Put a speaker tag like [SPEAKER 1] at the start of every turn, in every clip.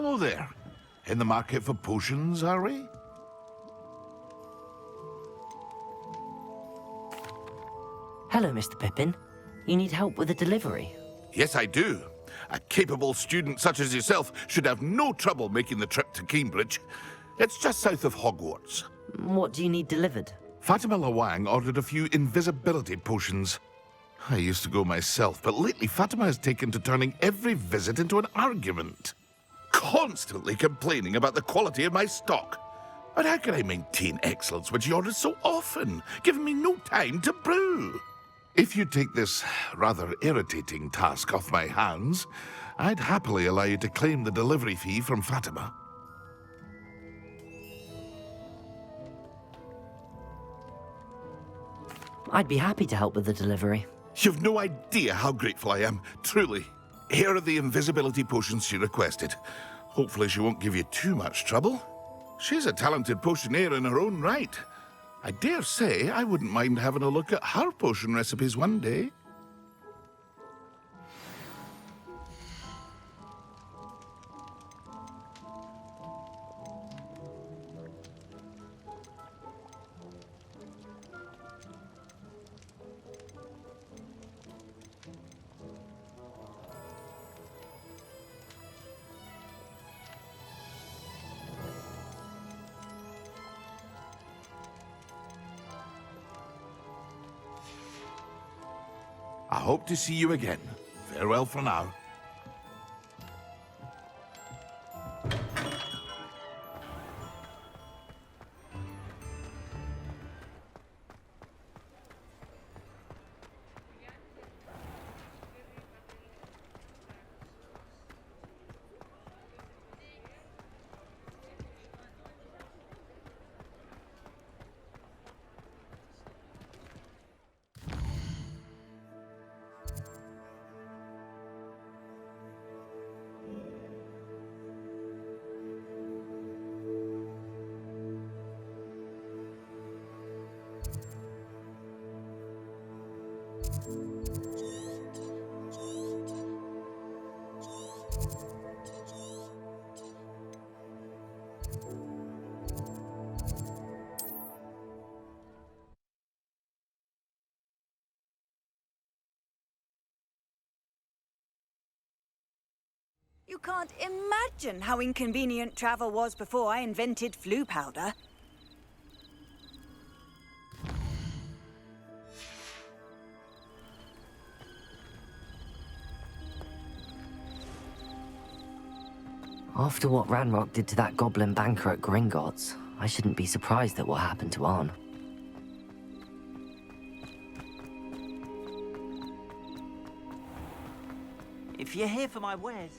[SPEAKER 1] Hello there. In the market for potions, are we?
[SPEAKER 2] Hello, Mr. Pippin. You need help with a delivery?
[SPEAKER 1] Yes, I do. A capable student such as yourself should have no trouble making the trip to Cambridge. It's just south of Hogwarts.
[SPEAKER 2] What do you need delivered?
[SPEAKER 1] Fatima Lawang ordered a few invisibility potions. I used to go myself, but lately Fatima has taken to turning every visit into an argument. Constantly complaining about the quality of my stock. But how can I maintain excellence when she orders so often, giving me no time to brew? If you take this rather irritating task off my hands, I'd happily allow you to claim the delivery fee from Fatima.
[SPEAKER 2] I'd be happy to help with the delivery.
[SPEAKER 1] You've no idea how grateful I am, truly. Here are the invisibility potions she requested. Hopefully she won't give you too much trouble. She's a talented potioneer in her own right. I dare say I wouldn't mind having a look at her potion recipes one day. I hope to see you again. Farewell for now.
[SPEAKER 3] You can't imagine how inconvenient travel was before I invented flu powder.
[SPEAKER 2] After what Ranrock did to that goblin banker at Gringotts, I shouldn't be surprised at what happened to Arn.
[SPEAKER 4] If you're here for my wares...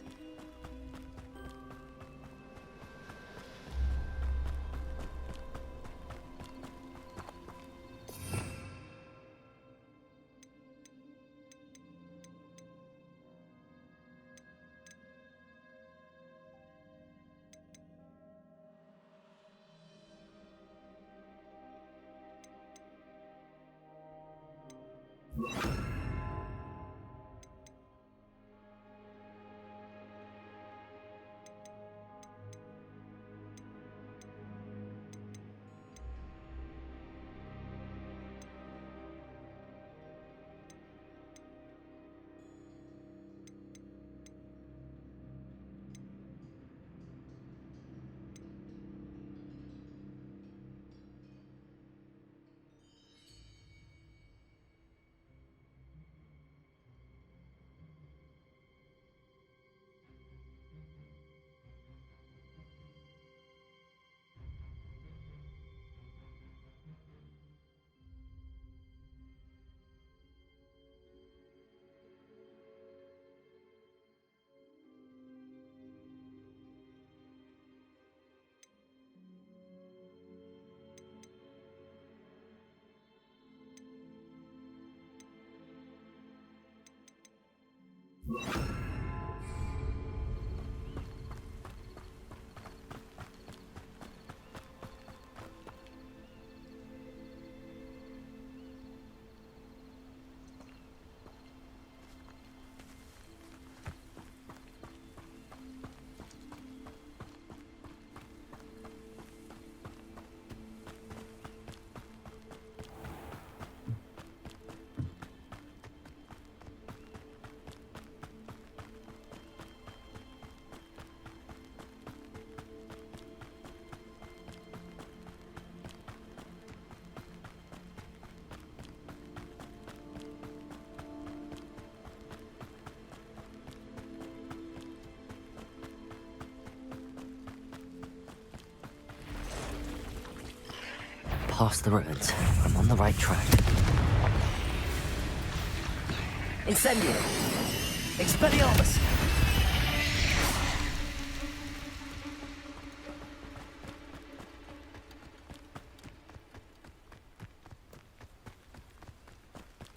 [SPEAKER 2] past the ruins. I'm on the right track. Incendio! Expelliarmus!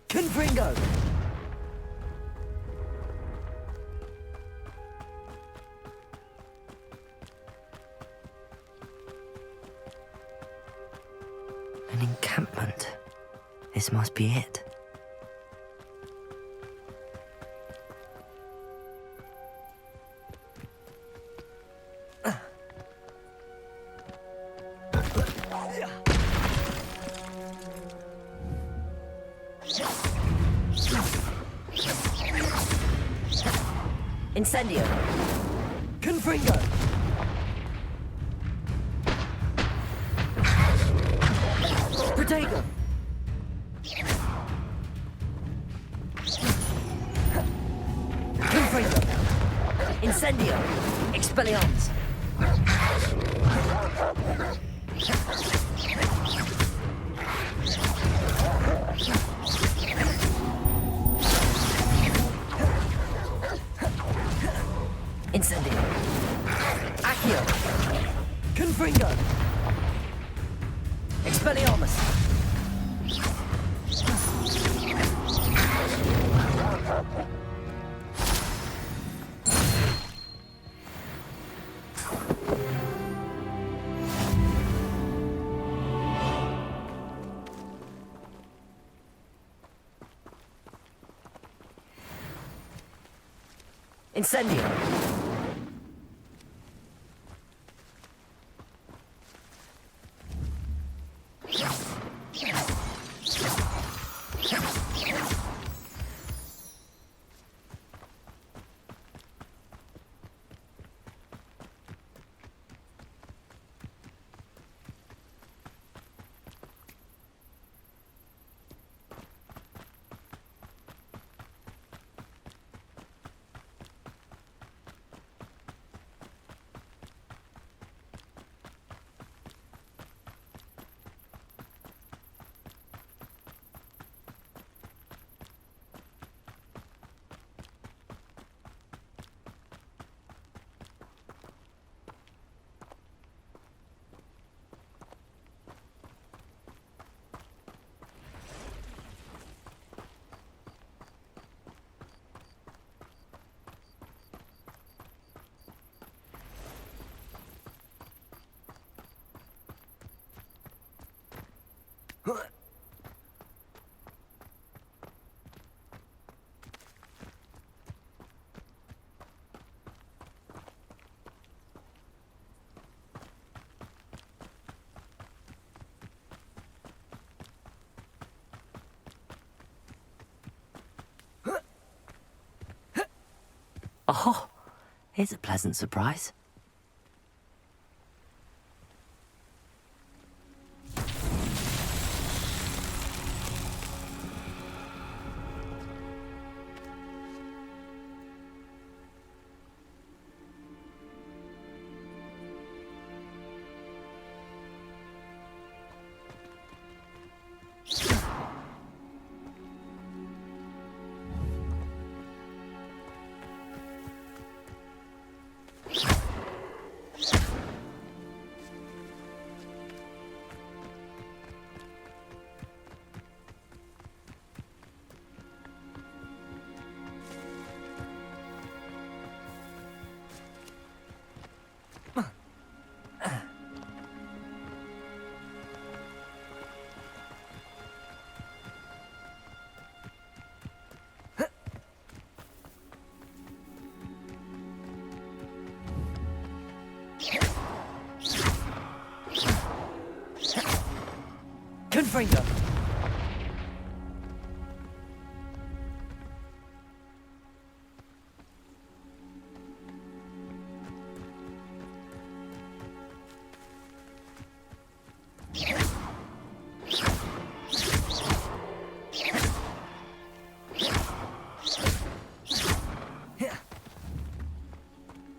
[SPEAKER 2] Confringo! An encampment. This must be it. Incendio! Confringo! Protego! Confringo! Incendio! Expelliarmus! Incendio! Accio! Confringo! Expelliarmus! Incendio! Oh, here's a pleasant surprise. Confringo!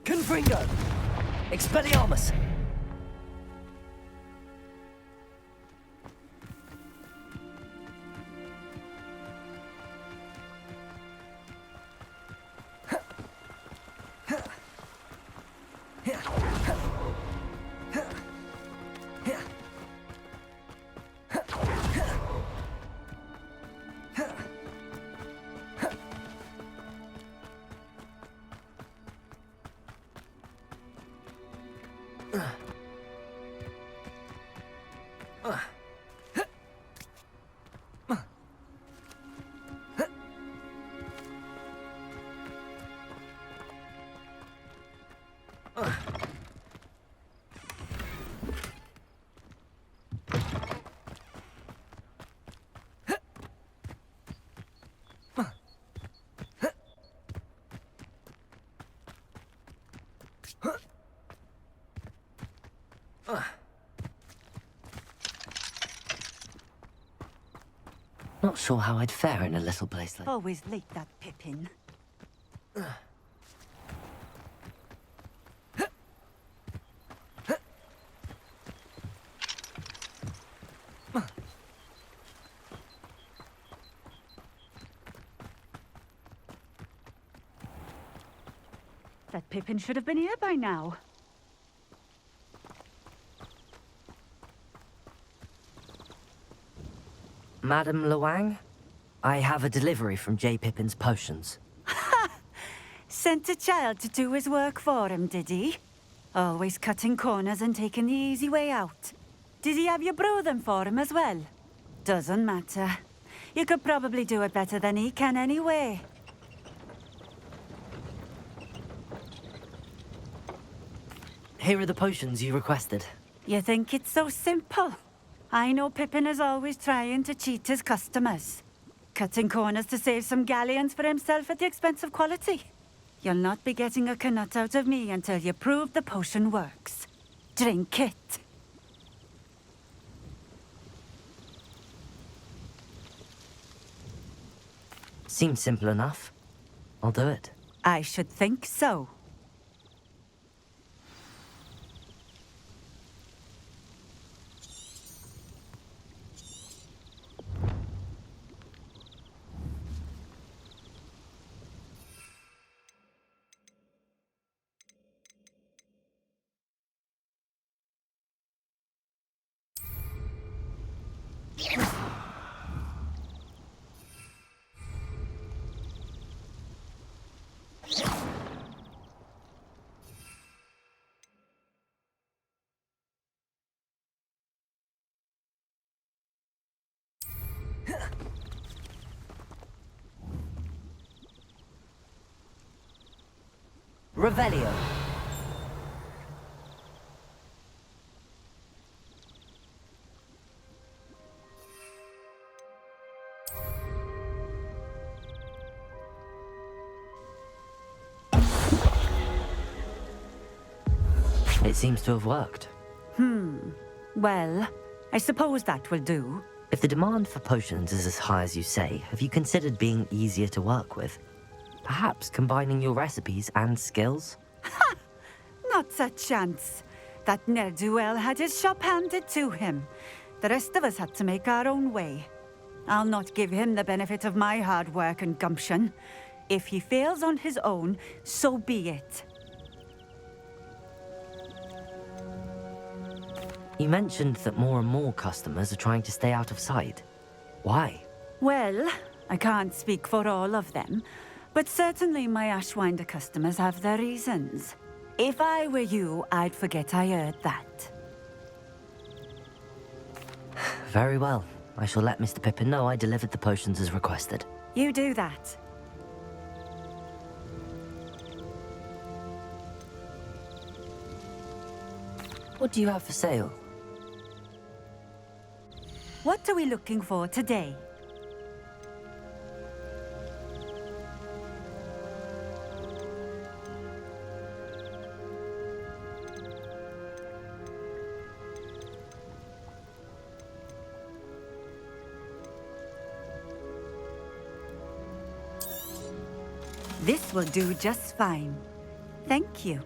[SPEAKER 2] Confringo! Expelliarmus! Not sure how I'd fare in a little place like...
[SPEAKER 3] Always late, that Pippin. That Pippin should have been here by now.
[SPEAKER 2] Madam Luang? I have a delivery from J. Pippin's potions.
[SPEAKER 3] Sent a child to do his work for him, did he? Always cutting corners and taking the easy way out. Did he have you brew them for him as well? Doesn't matter. You could probably do it better than he can anyway.
[SPEAKER 2] Here are the potions you requested.
[SPEAKER 3] You think it's so simple? I know Pippin is always trying to cheat his customers. Cutting corners to save some galleons for himself at the expense of quality. You'll not be getting a canut out of me until you prove the potion works. Drink it.
[SPEAKER 2] Seems simple enough. I'll do it.
[SPEAKER 3] I should think so.
[SPEAKER 2] Revelio. It seems to have worked.
[SPEAKER 3] Well, I suppose that will do.
[SPEAKER 2] If the demand for potions is as high as you say, have you considered being easier to work with? Perhaps combining your recipes and skills?
[SPEAKER 3] Not a chance. That ne'er-do-well had his shop handed to him. The rest of us had to make our own way. I'll not give him the benefit of my hard work and gumption. If he fails on his own, so be it.
[SPEAKER 2] You mentioned that more and more customers are trying to stay out of sight. Why?
[SPEAKER 3] Well, I can't speak for all of them, but certainly my Ashwinder customers have their reasons. If I were you, I'd forget I heard that.
[SPEAKER 2] Very well. I shall let Mr. Pippin know I delivered the potions as requested.
[SPEAKER 3] You do that.
[SPEAKER 2] What do you have for sale?
[SPEAKER 3] What are we looking for today? This will do just fine. Thank you.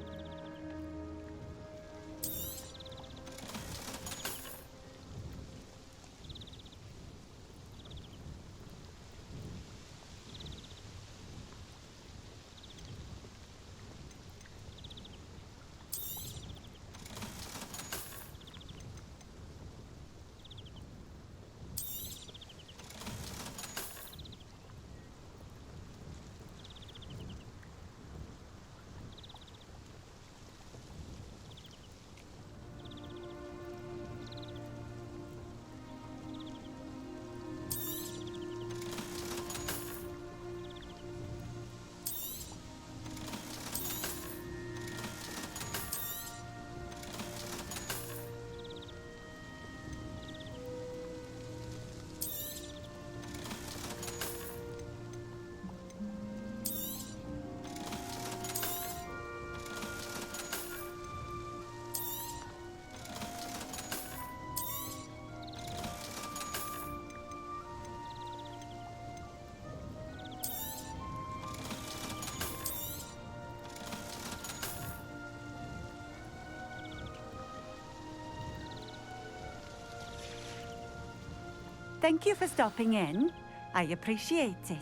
[SPEAKER 3] Thank you for stopping in. I appreciate it.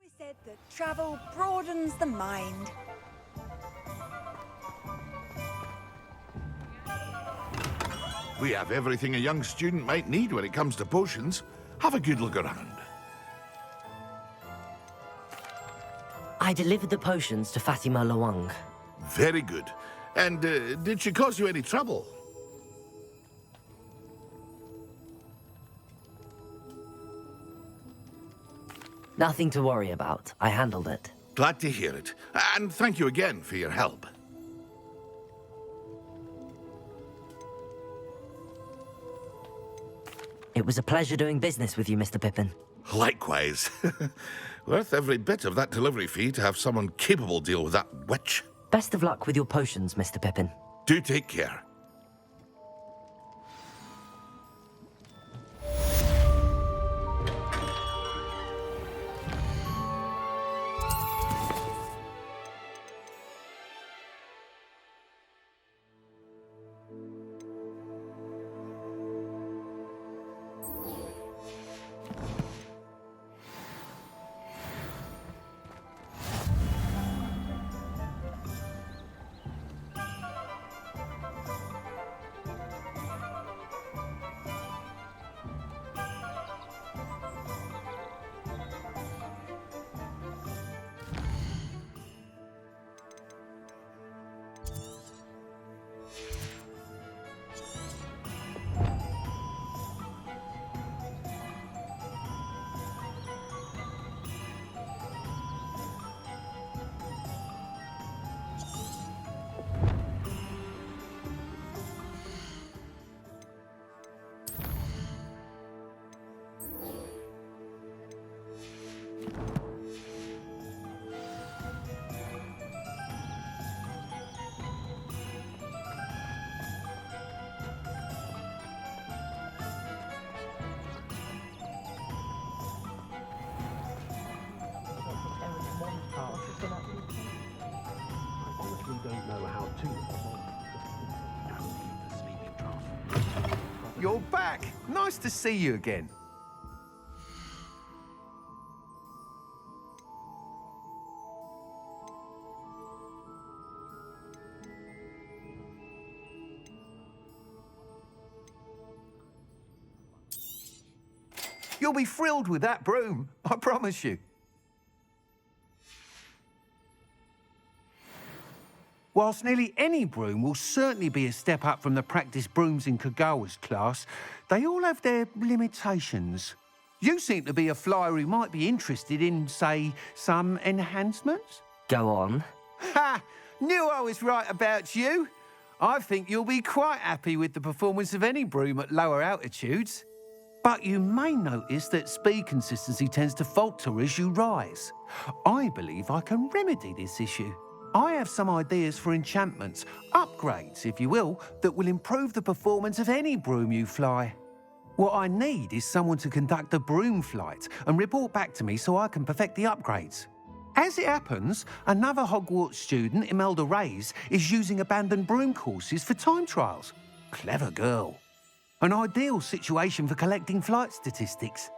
[SPEAKER 5] We said that travel broadens the mind.
[SPEAKER 1] We have everything a young student might need when it comes to potions. Have a good look around.
[SPEAKER 2] I delivered the potions to Fatima Lawang.
[SPEAKER 1] Very good. And did she cause you any trouble?
[SPEAKER 2] Nothing to worry about. I handled it.
[SPEAKER 1] Glad to hear it. And thank you again for your help.
[SPEAKER 2] It was a pleasure doing business with you, Mr. Pippin.
[SPEAKER 1] Likewise. Worth every bit of that delivery fee to have someone capable deal with that witch.
[SPEAKER 2] Best of luck with your potions, Mr. Pippin.
[SPEAKER 1] Do take care.
[SPEAKER 6] You're back. Nice to see you again. You'll be thrilled with that broom, I promise you. Whilst nearly any broom will certainly be a step up from the practice brooms in Kagawa's class, they all have their limitations. You seem to be a flyer who might be interested in, say, some enhancements?
[SPEAKER 2] Go on.
[SPEAKER 6] Ha! Knew I was right about you. I think you'll be quite happy with the performance of any broom at lower altitudes. But you may notice that speed consistency tends to falter as you rise. I believe I can remedy this issue. I have some ideas for enchantments, upgrades, if you will, that will improve the performance of any broom you fly. What I need is someone to conduct a broom flight and report back to me so I can perfect the upgrades. As it happens, another Hogwarts student, Imelda Reyes, is using abandoned broom courses for time trials. Clever girl. An ideal situation for collecting flight statistics.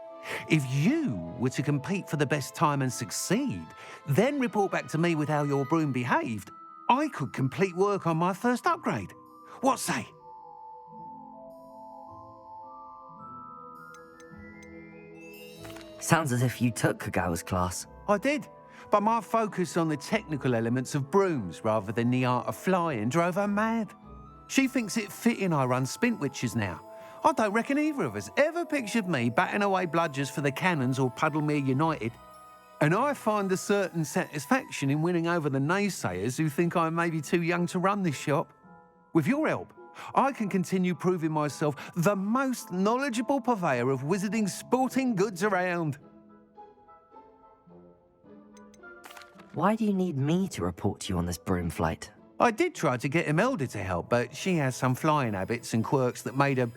[SPEAKER 6] If you were to compete for the best time and succeed, then report back to me with how your broom behaved, I could complete work on my first upgrade. What say?
[SPEAKER 2] Sounds as if you took Kagawa's class.
[SPEAKER 6] I did, but my focus on the technical elements of brooms rather than the art of flying drove her mad. She thinks it fitting I run Spint Witches now. I don't reckon either of us ever pictured me batting away bludgers for the Cannons or Puddlemere United. And I find a certain satisfaction in winning over the naysayers who think I may be too young to run this shop. With your help, I can continue proving myself the most knowledgeable purveyor of wizarding sporting goods around.
[SPEAKER 2] Why do you need me to report to you on this broom flight?
[SPEAKER 6] I did try to get Imelda to help, but she has some flying habits and quirks that made her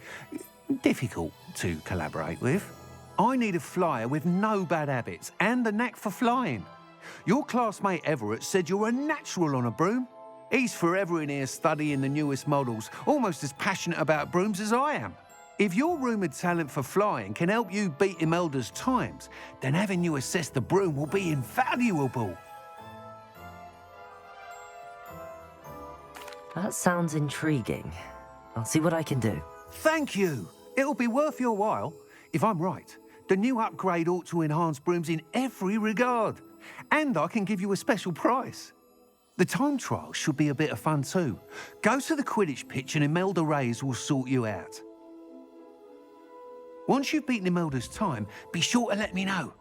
[SPEAKER 6] difficult to collaborate with. I need a flyer with no bad habits and a knack for flying. Your classmate Everett said you're a natural on a broom. He's forever in here studying the newest models, almost as passionate about brooms as I am. If your rumoured talent for flying can help you beat Imelda's times, then having you assess the broom will be invaluable.
[SPEAKER 2] That sounds intriguing. I'll see what I can do.
[SPEAKER 6] Thank you. It'll be worth your while. If I'm right, the new upgrade ought to enhance brooms in every regard. And I can give you a special price. The time trial should be a bit of fun too. Go to the Quidditch pitch and Imelda Reyes will sort you out. Once you've beaten Imelda's time, be sure to let me know.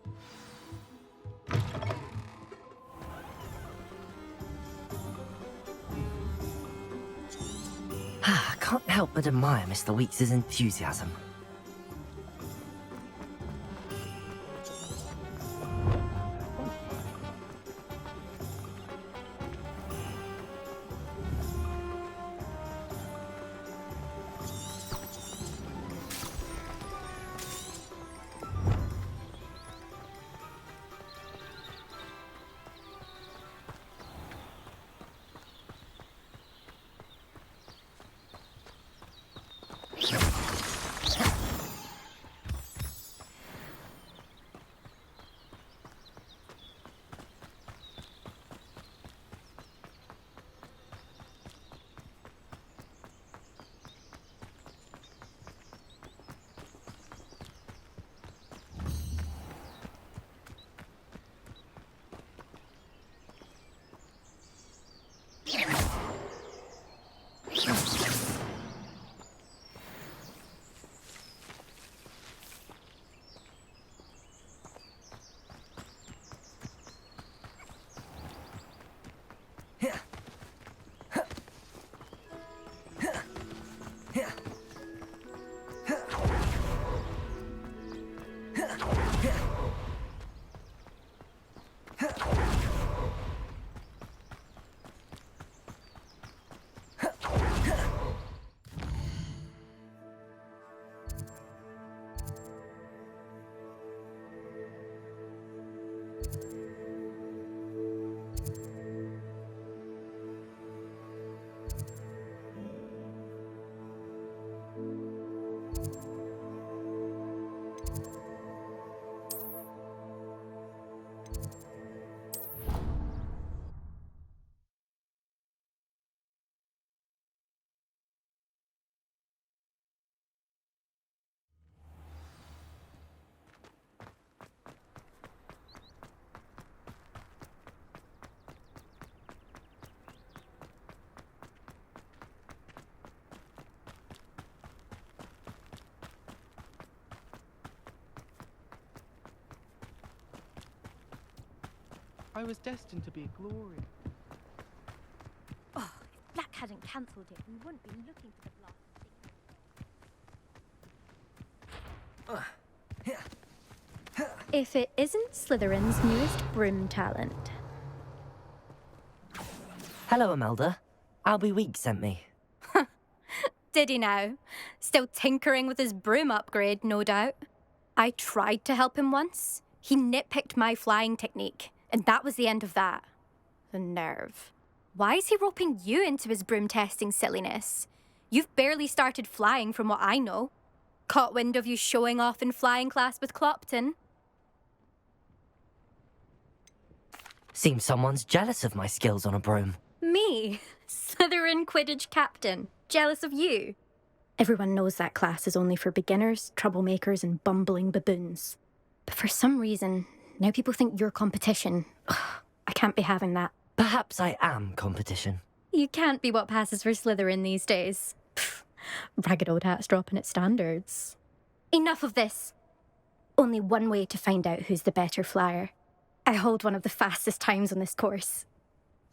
[SPEAKER 2] I can't help but admire Mr. Weeks' enthusiasm.
[SPEAKER 7] I was destined to be a glory.
[SPEAKER 8] Oh, if Black hadn't cancelled it, we wouldn't be looking for the blast. If it isn't Slytherin's newest broom talent.
[SPEAKER 2] Hello, Imelda. Albie Weeks sent me.
[SPEAKER 8] Did he now? Still tinkering with his broom upgrade, no doubt. I tried to help him once. He nitpicked my flying technique. And that was the end of that. The nerve. Why is he roping you into his broom testing silliness? You've barely started flying from what I know. Caught wind of you showing off in flying class with Clopton?
[SPEAKER 2] Seems someone's jealous of my skills on a broom.
[SPEAKER 8] Me? Slytherin Quidditch captain. Jealous of you? Everyone knows that class is only for beginners, troublemakers, and bumbling baboons. But for some reason, now people think you're competition. Ugh, I can't be having that.
[SPEAKER 2] Perhaps I am competition.
[SPEAKER 8] You can't be what passes for Slytherin these days. Pfft, ragged old hat's dropping its standards. Enough of this. Only one way to find out who's the better flyer. I hold one of the fastest times on this course.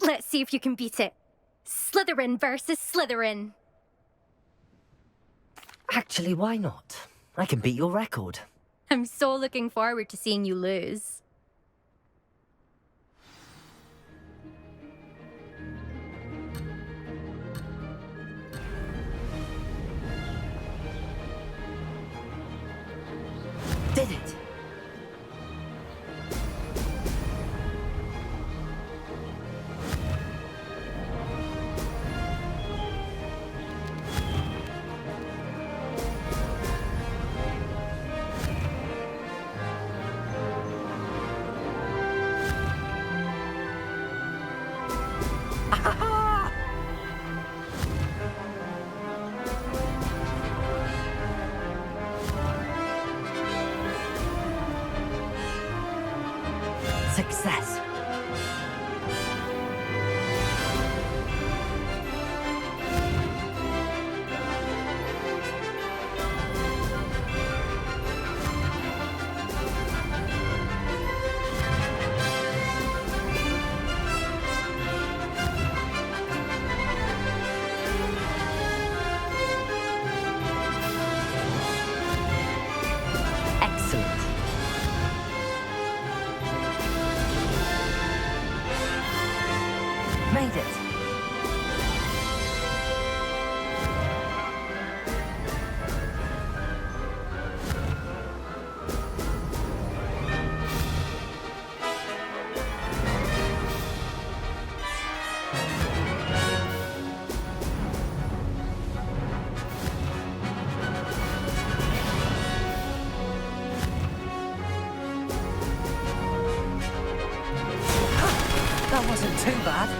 [SPEAKER 8] Let's see if you can beat it. Slytherin versus Slytherin.
[SPEAKER 2] Actually, why not? I can beat your record.
[SPEAKER 8] I'm so looking forward to seeing you lose.
[SPEAKER 2] Did it! Success. Excellent. Made it. That wasn't too bad.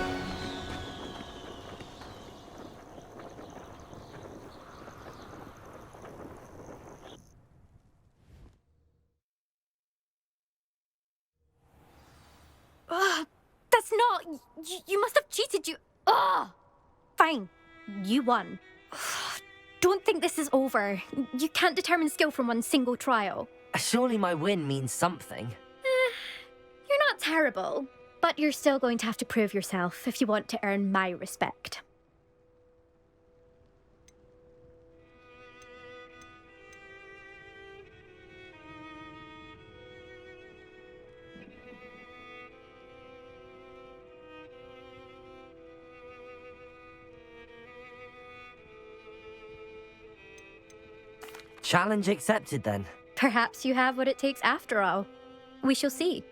[SPEAKER 8] Ugh, that's not... You must have cheated, you... Ugh! Fine. You won. Ugh, don't think this is over. You can't determine skill from one single trial.
[SPEAKER 2] Surely my win means something.
[SPEAKER 8] You're not terrible, but you're still going to have to prove yourself if you want to earn my respect.
[SPEAKER 2] Challenge accepted then.
[SPEAKER 8] Perhaps you have what it takes after all. We shall see.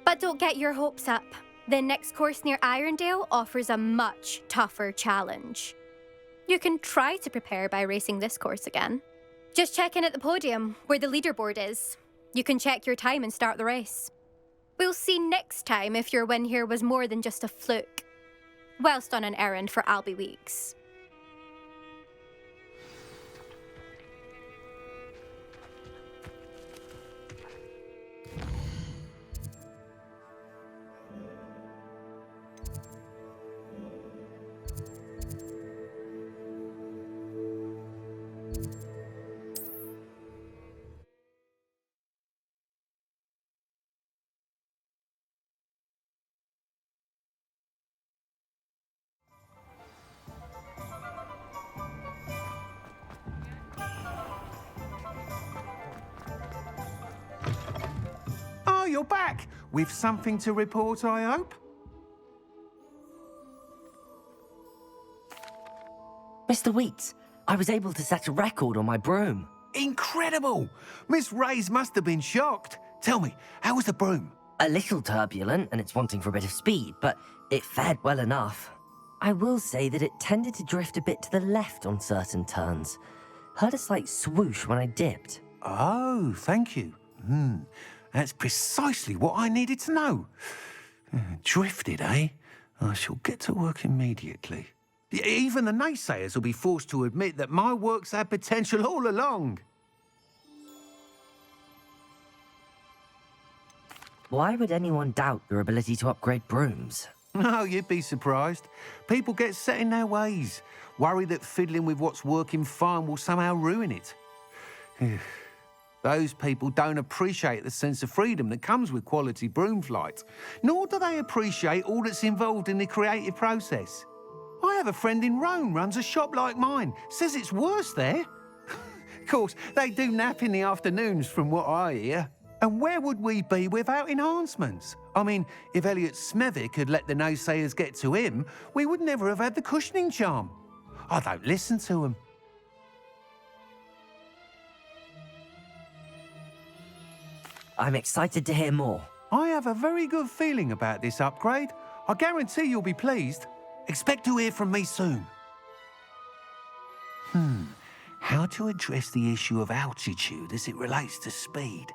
[SPEAKER 8] But don't get your hopes up. The next course near Irondale offers a much tougher challenge. You can try to prepare by racing this course again. Just check in at the podium, where the leaderboard is. You can check your time and start the race. We'll see next time if your win here was more than just a fluke. Whilst on an errand for Albie Weeks.
[SPEAKER 6] Oh, you're back. With something to report, I hope?
[SPEAKER 2] Mr. Wheats, I was able to set a record on my broom.
[SPEAKER 6] Incredible! Miss Ray's must have been shocked. Tell me, how was the broom?
[SPEAKER 2] A little turbulent, and it's wanting for a bit of speed, but it fared well enough. I will say that it tended to drift a bit to the left on certain turns. Heard a slight swoosh when I dipped.
[SPEAKER 6] Oh, thank you. That's precisely what I needed to know. Drifted, eh? I shall get to work immediately. Even the naysayers will be forced to admit that my work's had potential all along.
[SPEAKER 2] Why would anyone doubt your ability to upgrade brooms?
[SPEAKER 6] No, you'd be surprised. People get set in their ways, worry that fiddling with what's working fine will somehow ruin it. Those people don't appreciate the sense of freedom that comes with quality broom flight, nor do they appreciate all that's involved in the creative process. I have a friend in Rome runs a shop like mine, says it's worse there. Of course, they do nap in the afternoons from what I hear. And where would we be without enhancements? I mean, if Elliot Smethwick had let the naysayers get to him, we would never have had the cushioning charm. I don't listen to them.
[SPEAKER 2] I'm excited to hear more.
[SPEAKER 6] I have a very good feeling about this upgrade. I guarantee you'll be pleased. Expect to hear from me soon. How to address the issue of altitude as it relates to speed?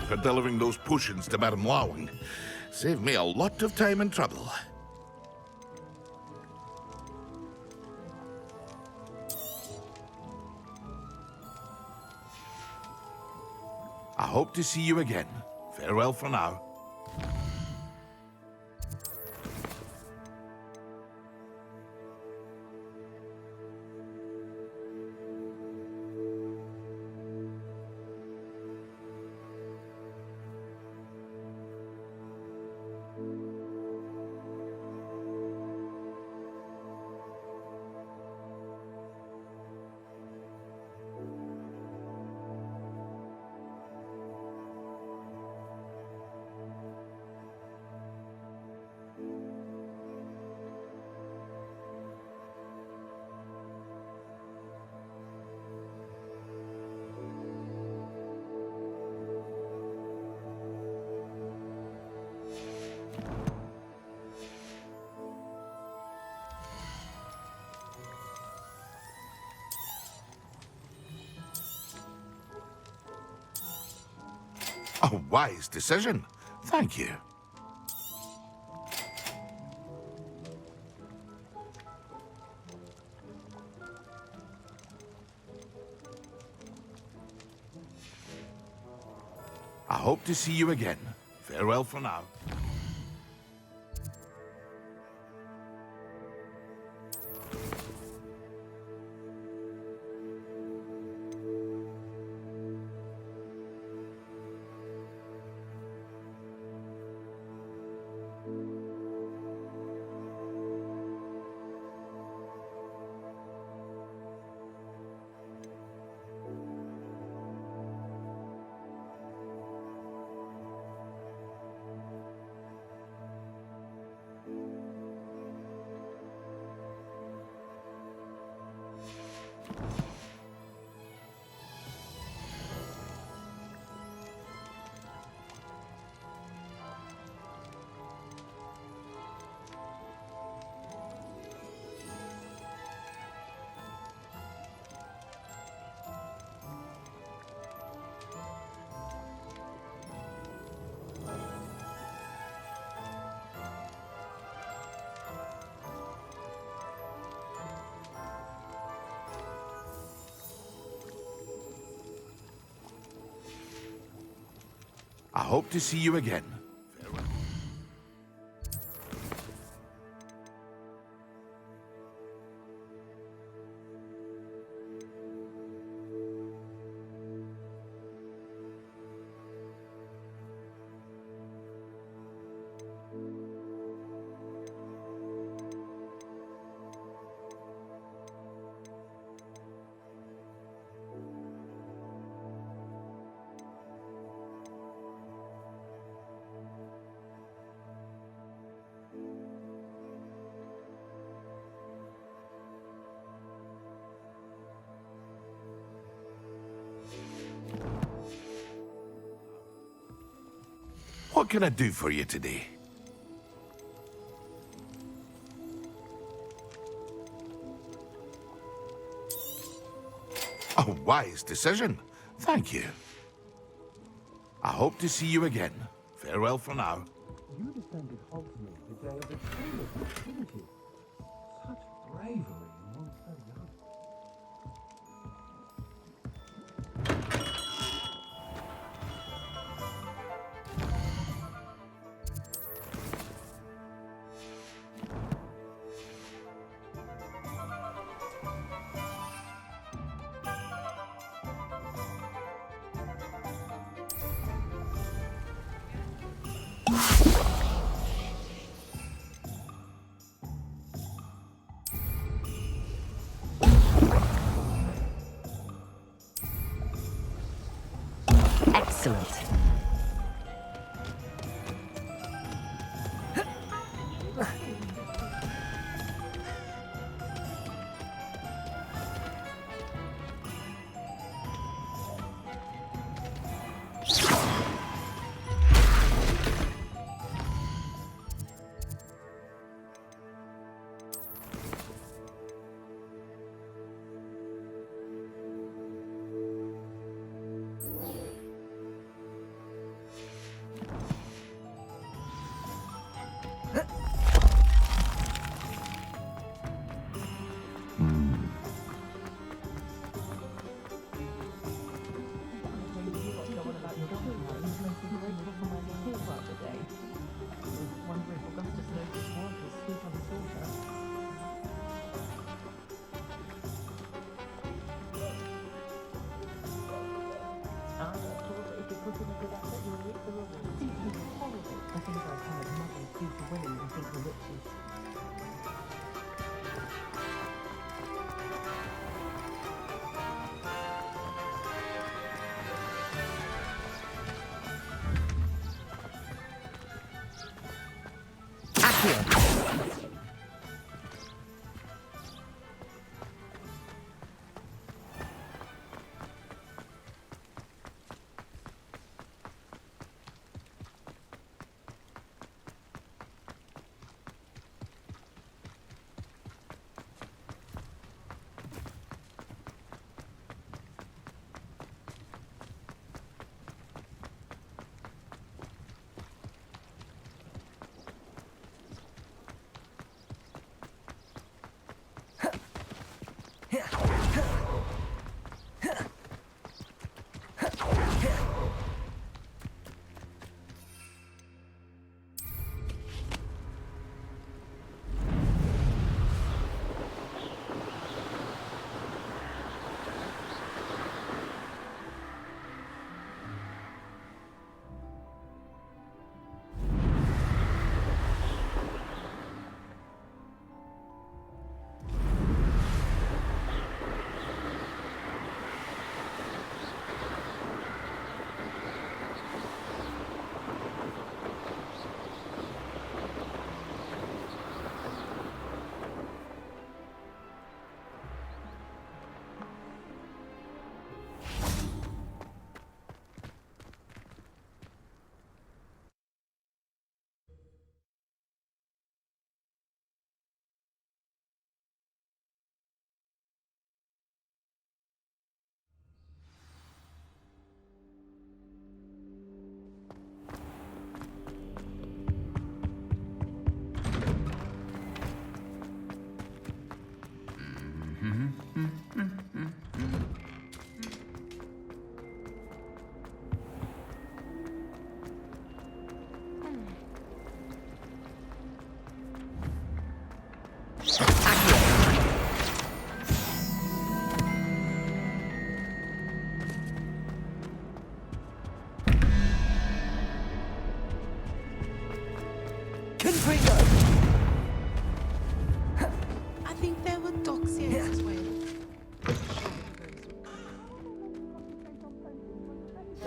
[SPEAKER 1] For delivering those potions to Madame Lawing. Saved me a lot of time and trouble. I hope to see you again. Farewell for now. A wise decision. Thank you. I hope to see you again. Farewell for now. I hope to see you again. Farewell. What can I do for you today? A wise decision. Thank you. I hope to see you again. Farewell for now.
[SPEAKER 6] You defended Hogsmeade the day of the Tulips, didn't you? Such bravery in one so young.
[SPEAKER 2] Excellent.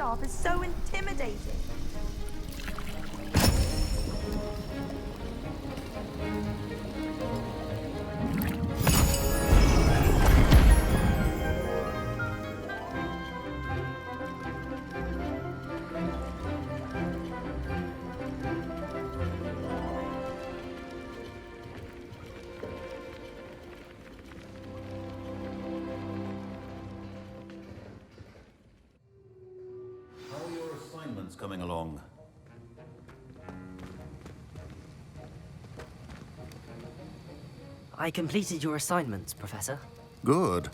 [SPEAKER 5] staff is so intimidating.
[SPEAKER 9] How are your assignments coming along?
[SPEAKER 2] I completed your assignments, Professor.
[SPEAKER 9] Good.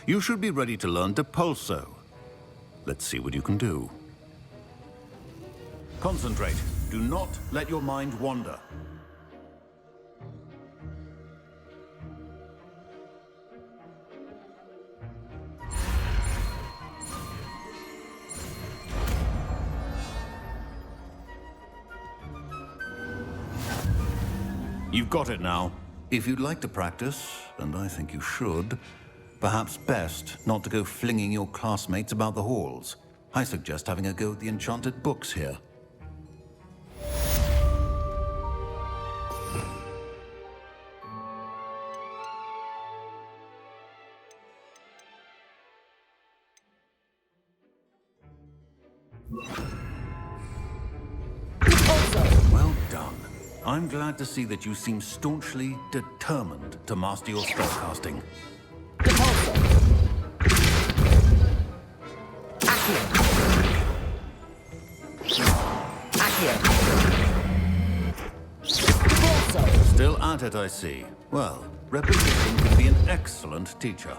[SPEAKER 9] You should be ready to learn Depulso. Let's see what you can do. Concentrate. Do not let your mind wander. You've got it now. If you'd like to practice, and I think you should, perhaps best not to go flinging your classmates about the halls. I suggest having a go at the enchanted books here. Well done. I'm glad to see that you seem staunchly determined to master your spellcasting. Still at it, I see. Well, repetition can be an excellent teacher.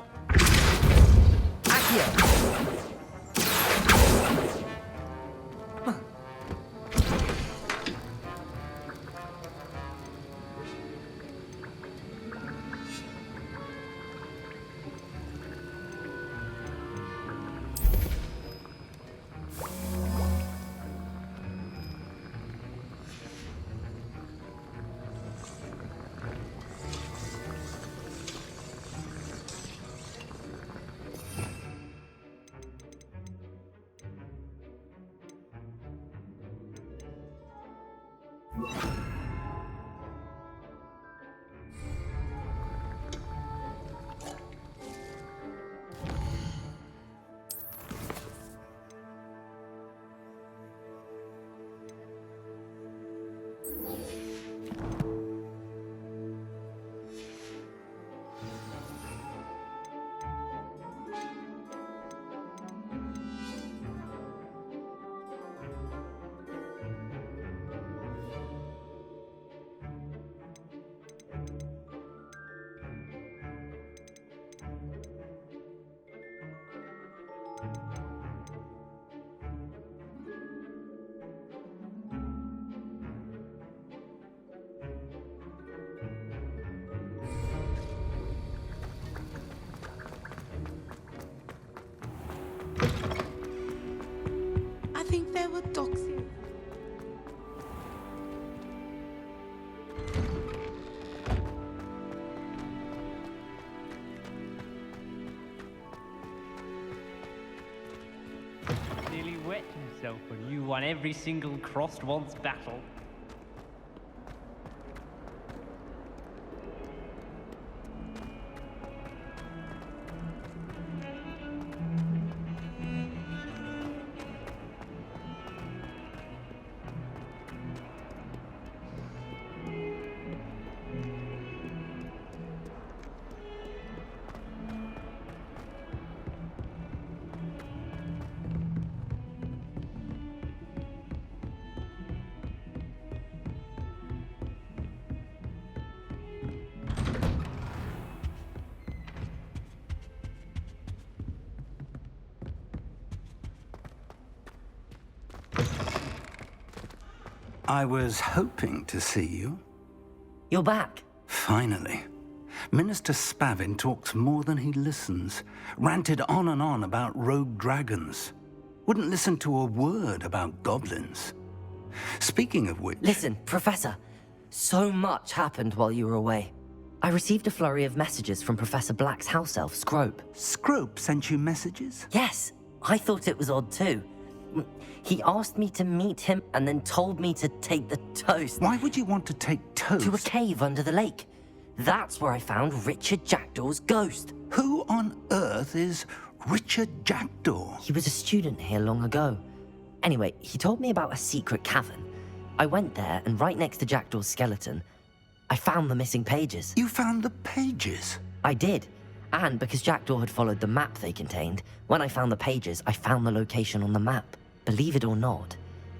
[SPEAKER 7] I think there were dogs here.
[SPEAKER 10] Nearly wet himself when you won every single crossed once battle.
[SPEAKER 11] I was hoping to see you.
[SPEAKER 2] You're back.
[SPEAKER 11] Finally. Minister Spavin talks more than he listens. Ranted on and on about rogue dragons. Wouldn't listen to a word about goblins. Speaking of which...
[SPEAKER 2] Listen, Professor. So much happened while you were away. I received a flurry of messages from Professor Black's house elf, Scrope.
[SPEAKER 11] Scrope sent you messages?
[SPEAKER 2] Yes. I thought it was odd too. He asked me to meet him and then told me to take the toast.
[SPEAKER 11] Why would you want to take toast?
[SPEAKER 2] To a cave under the lake. That's where I found Richard Jackdaw's ghost.
[SPEAKER 11] Who on earth is Richard Jackdaw?
[SPEAKER 2] He was a student here long ago. Anyway, he told me about a secret cavern. I went there, and right next to Jackdaw's skeleton, I found the missing pages.
[SPEAKER 11] You found the pages?
[SPEAKER 2] I did. And because Jackdaw had followed the map they contained, when I found the pages, I found the location on the map. Believe it or not,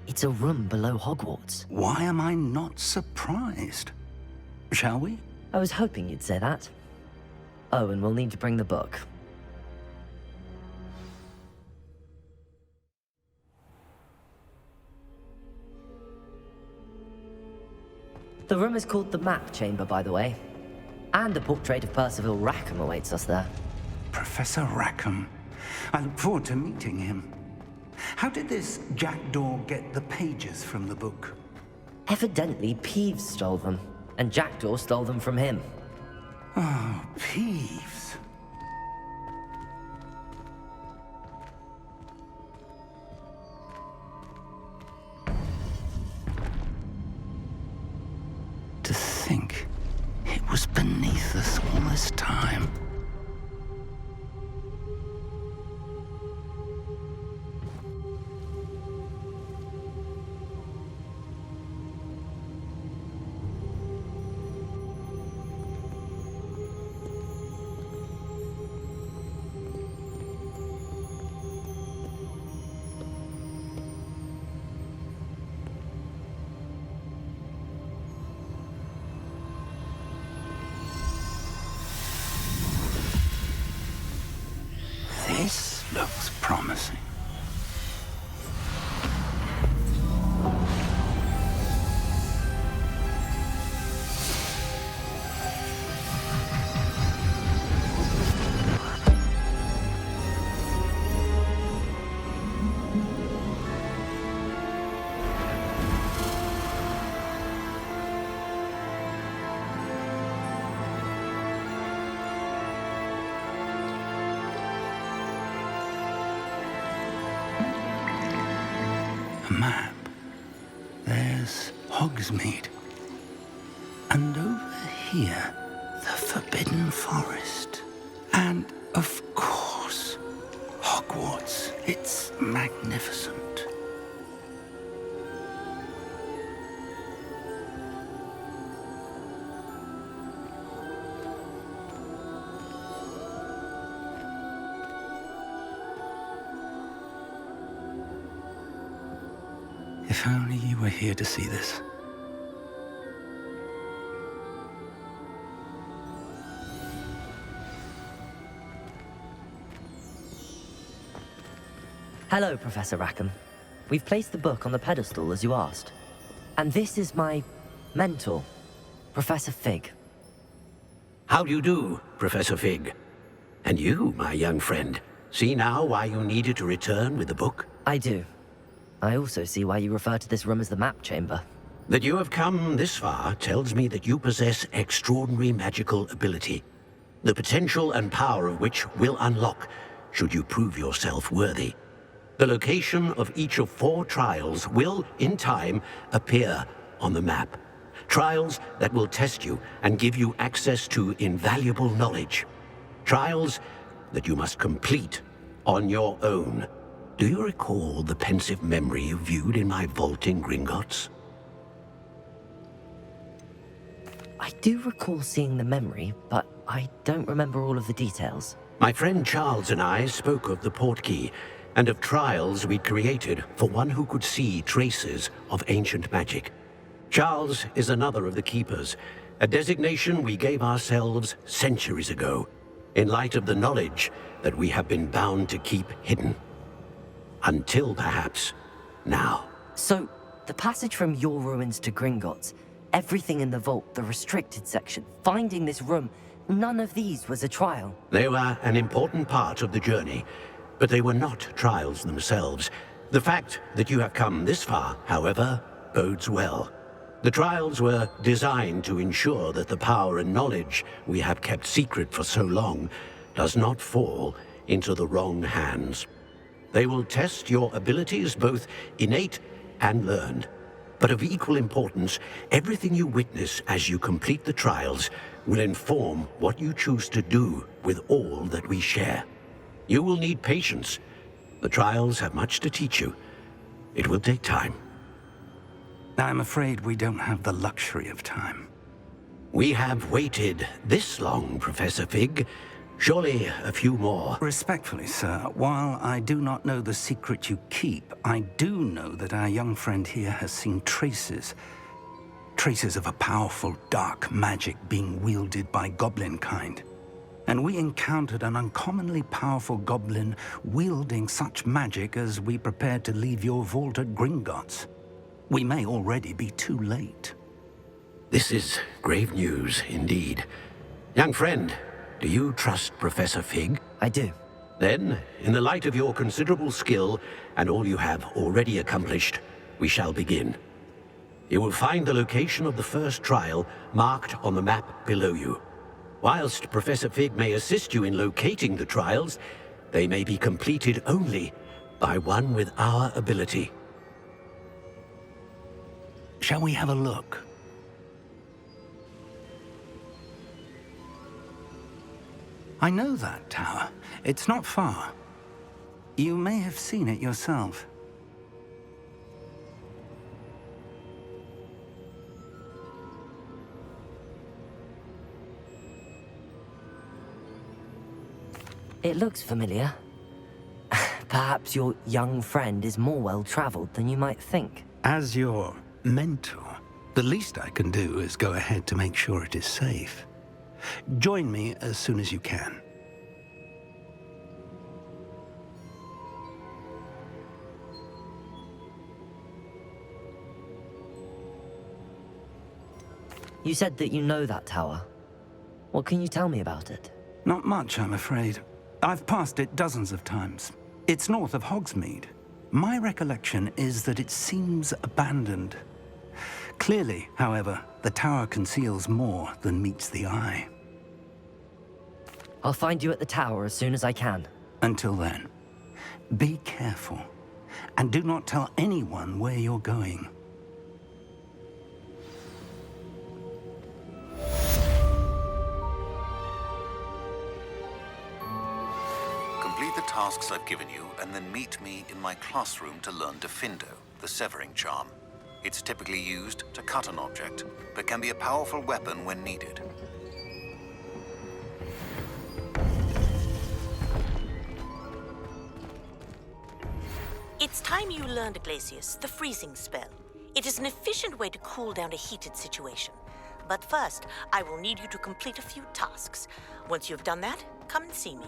[SPEAKER 2] it's a room below Hogwarts.
[SPEAKER 11] Why am I not surprised? Shall we?
[SPEAKER 2] I was hoping you'd say that. Oh, and we'll need to bring the book. The room is called the Map Chamber, by the way. And a portrait of Percival Rackham awaits us there.
[SPEAKER 11] Professor Rackham. I look forward to meeting him. How did this Jackdaw get the pages from the book?
[SPEAKER 2] Evidently, Peeves stole them, and Jackdaw stole them from him.
[SPEAKER 11] Oh, Peeves. To think it was beneath us all this time. This looks promising. Map. There's Hogsmeade. And over here, the Forbidden Forest. And, of course, Hogwarts. It's magnificent. If only you were here to see this.
[SPEAKER 2] Hello, Professor Rackham. We've placed the book on the pedestal as you asked. And this is my mentor, Professor Fig.
[SPEAKER 12] How do you do, Professor Fig? And you, my young friend, see now why you needed to return with the book?
[SPEAKER 2] I do. I also see why you refer to this room as the Map Chamber.
[SPEAKER 12] That you have come this far tells me that you possess extraordinary magical ability, the potential and power of which will unlock should you prove yourself worthy. The location of each of 4 trials will, in time, appear on the map. Trials that will test you and give you access to invaluable knowledge. Trials that you must complete on your own. Do you recall the pensive memory you viewed in my vault in Gringotts?
[SPEAKER 2] I do recall seeing the memory, but I don't remember all of the details.
[SPEAKER 12] My friend Charles and I spoke of the portkey and of trials we'd created for one who could see traces of ancient magic. Charles is another of the Keepers, a designation we gave ourselves centuries ago, in light of the knowledge that we have been bound to keep hidden. Until perhaps now.
[SPEAKER 2] So, the passage from your ruins to Gringotts, everything in the vault, the restricted section, finding this room, none of these was a trial.
[SPEAKER 12] They were an important part of the journey, but they were not trials themselves. The fact that you have come this far, however, bodes well. The trials were designed to ensure that the power and knowledge we have kept secret for so long does not fall into the wrong hands. They will test your abilities, both innate and learned. But of equal importance, everything you witness as you complete the trials will inform what you choose to do with all that we share. You will need patience. The trials have much to teach you. It will take time.
[SPEAKER 11] I'm afraid we don't have the luxury of time.
[SPEAKER 12] We have waited this long, Professor Fig. Surely a few more.
[SPEAKER 11] Respectfully, sir, while I do not know the secret you keep, I do know that our young friend here has seen traces of a powerful dark magic being wielded by goblin kind. And we encountered an uncommonly powerful goblin wielding such magic as we prepared to leave your vault at Gringotts. We may already be too late.
[SPEAKER 12] This is grave news indeed. Young friend, do you trust Professor Fig?
[SPEAKER 2] I do.
[SPEAKER 12] Then, in the light of your considerable skill and all you have already accomplished, we shall begin. You will find the location of the first trial marked on the map below you. Whilst Professor Fig may assist you in locating the trials, they may be completed only by one with our ability.
[SPEAKER 11] Shall we have a look? I know that tower. It's not far. You may have seen it yourself.
[SPEAKER 2] It looks familiar. Perhaps your young friend is more well-traveled than you might think.
[SPEAKER 11] As your mentor, the least I can do is go ahead to make sure it is safe. Join me as soon as you can.
[SPEAKER 2] You said that you know that tower. What can you tell me about it?
[SPEAKER 11] Not much, I'm afraid. I've passed it dozens of times. It's north of Hogsmeade. My recollection is that it seems abandoned. Clearly, however, the tower conceals more than meets the eye.
[SPEAKER 2] I'll find you at the tower as soon as I can.
[SPEAKER 11] Until then, be careful, and do not tell anyone where you're going.
[SPEAKER 9] Complete the tasks I've given you, and then meet me in my classroom to learn Defindo, the severing charm. It's typically used to cut an object, but can be a powerful weapon when needed.
[SPEAKER 13] It's time you learned, Glacius, the freezing spell. It is an efficient way to cool down a heated situation. But first, I will need you to complete a few tasks. Once you've done that, come and see me.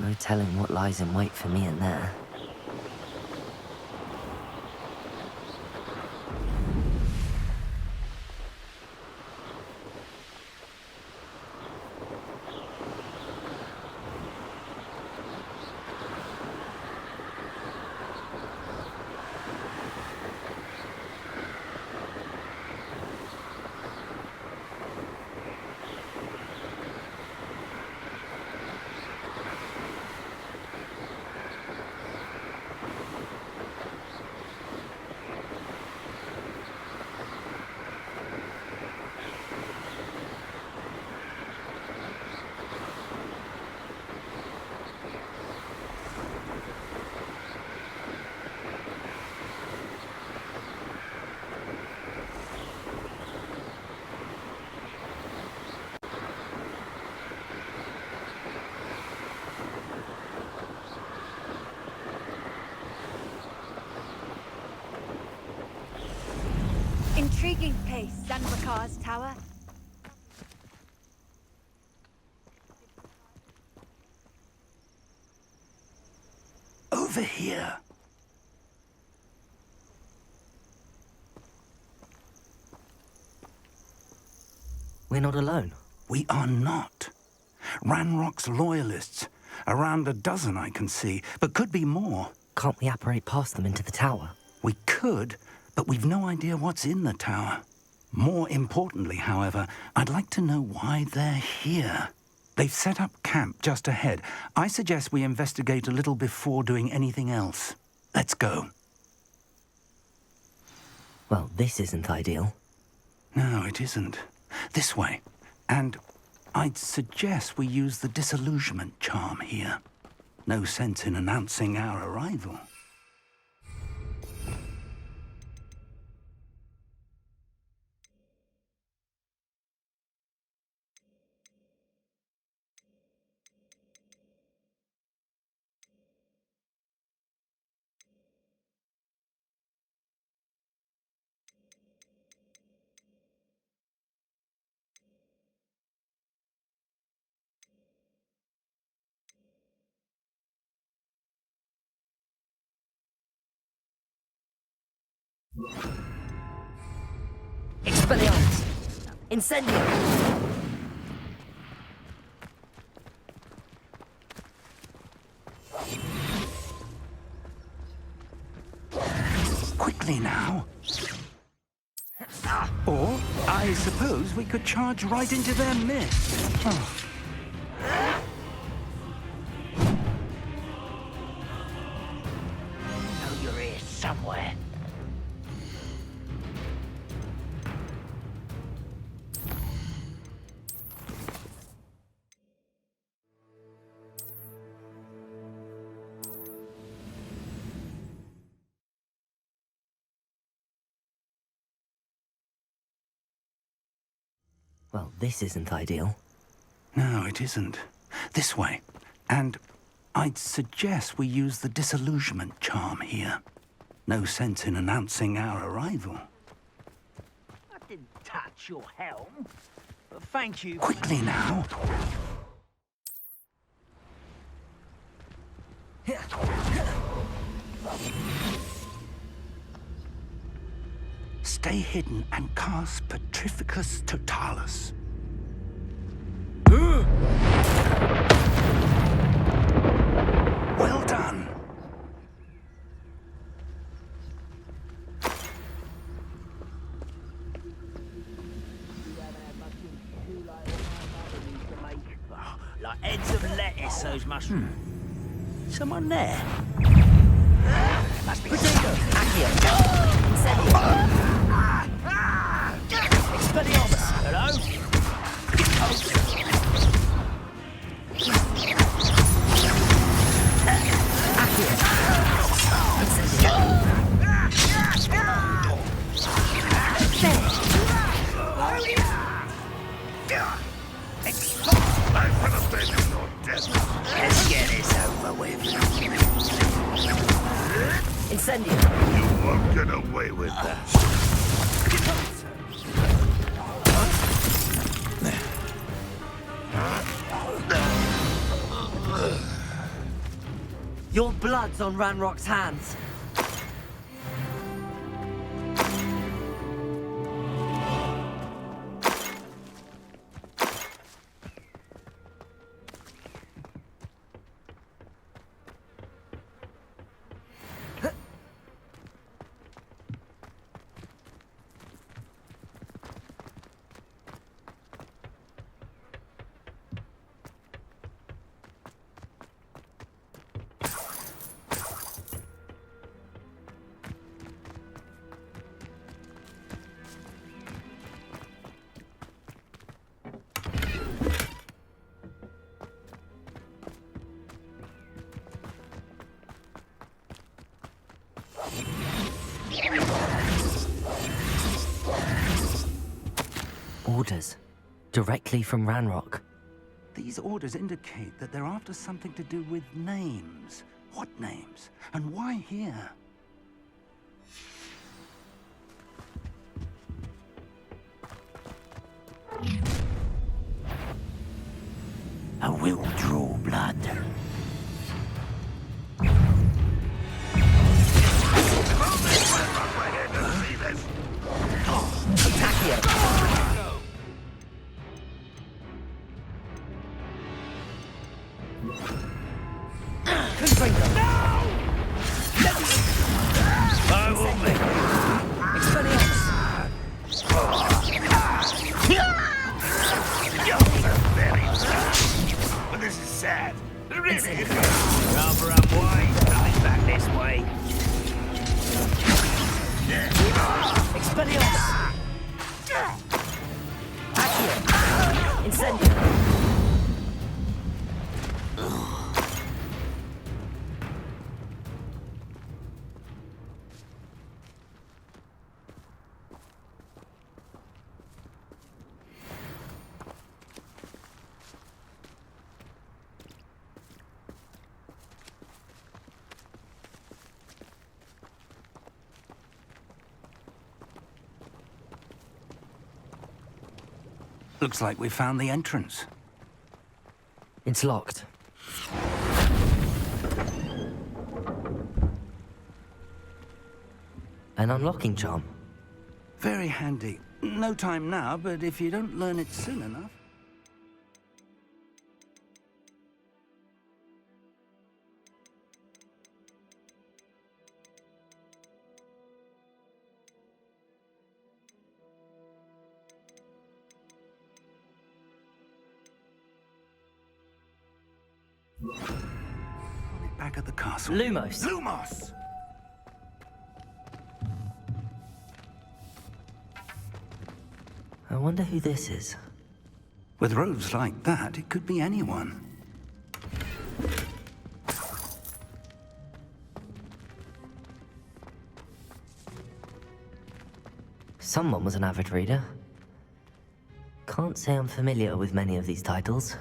[SPEAKER 2] No telling what lies in wait for me in there.
[SPEAKER 5] Intriguing place, Zanbrakar's tower.
[SPEAKER 11] Over here.
[SPEAKER 2] We're not alone.
[SPEAKER 11] We are not. Ranrock's loyalists. Around a dozen I can see, but could be more.
[SPEAKER 2] Can't we apparate past them into the tower?
[SPEAKER 11] We could, but we've no idea what's in the tower. More importantly, however, I'd like to know why they're here. They've set up camp just ahead. I suggest we investigate a little before doing anything else. Let's go.
[SPEAKER 2] Well, this isn't ideal.
[SPEAKER 11] No, it isn't. This way. And I'd suggest we use the disillusionment charm here. No sense in announcing our arrival.
[SPEAKER 2] Expelliarmus! Incendio!
[SPEAKER 11] Quickly now. Or, I suppose we could charge right into their midst. Oh.
[SPEAKER 12] Know you're here somewhere.
[SPEAKER 2] Well, this isn't ideal.
[SPEAKER 11] No, it isn't. This way. And I'd suggest we use the disillusionment charm here. No sense in announcing our arrival.
[SPEAKER 4] I didn't touch your helm, but thank you.
[SPEAKER 11] Quickly now. Stay hidden and cast Petrificus Totalis. Well done.
[SPEAKER 4] Like heads of lettuce, those mushrooms. Someone there? Must be
[SPEAKER 2] Potato! Accio! Incendio!
[SPEAKER 4] Expelliarmus! Hello? Let's get this over with.
[SPEAKER 2] Incendio!
[SPEAKER 1] You won't get away with that.
[SPEAKER 2] Your blood's on Ranrock's hands. Orders. Directly from Ranrock.
[SPEAKER 11] These orders indicate that they're after something to do with names. What names? And why here?
[SPEAKER 12] I will draw blood.
[SPEAKER 2] Attack here! Constrain them! No! I will make Expelliarmus!
[SPEAKER 4] But this is sad. Really? Rather unwise. Coming back this way.
[SPEAKER 2] Expelliarmus! Accio! Incendio!
[SPEAKER 11] Looks like we found the entrance.
[SPEAKER 2] It's locked. An unlocking charm.
[SPEAKER 11] Very handy. No time now, but if you don't learn it soon enough... Back at the castle.
[SPEAKER 2] Lumos!
[SPEAKER 11] Lumos!
[SPEAKER 2] I wonder who this is.
[SPEAKER 11] With robes like that, it could be anyone.
[SPEAKER 2] Someone was an avid reader. Can't say I'm familiar with many of these titles.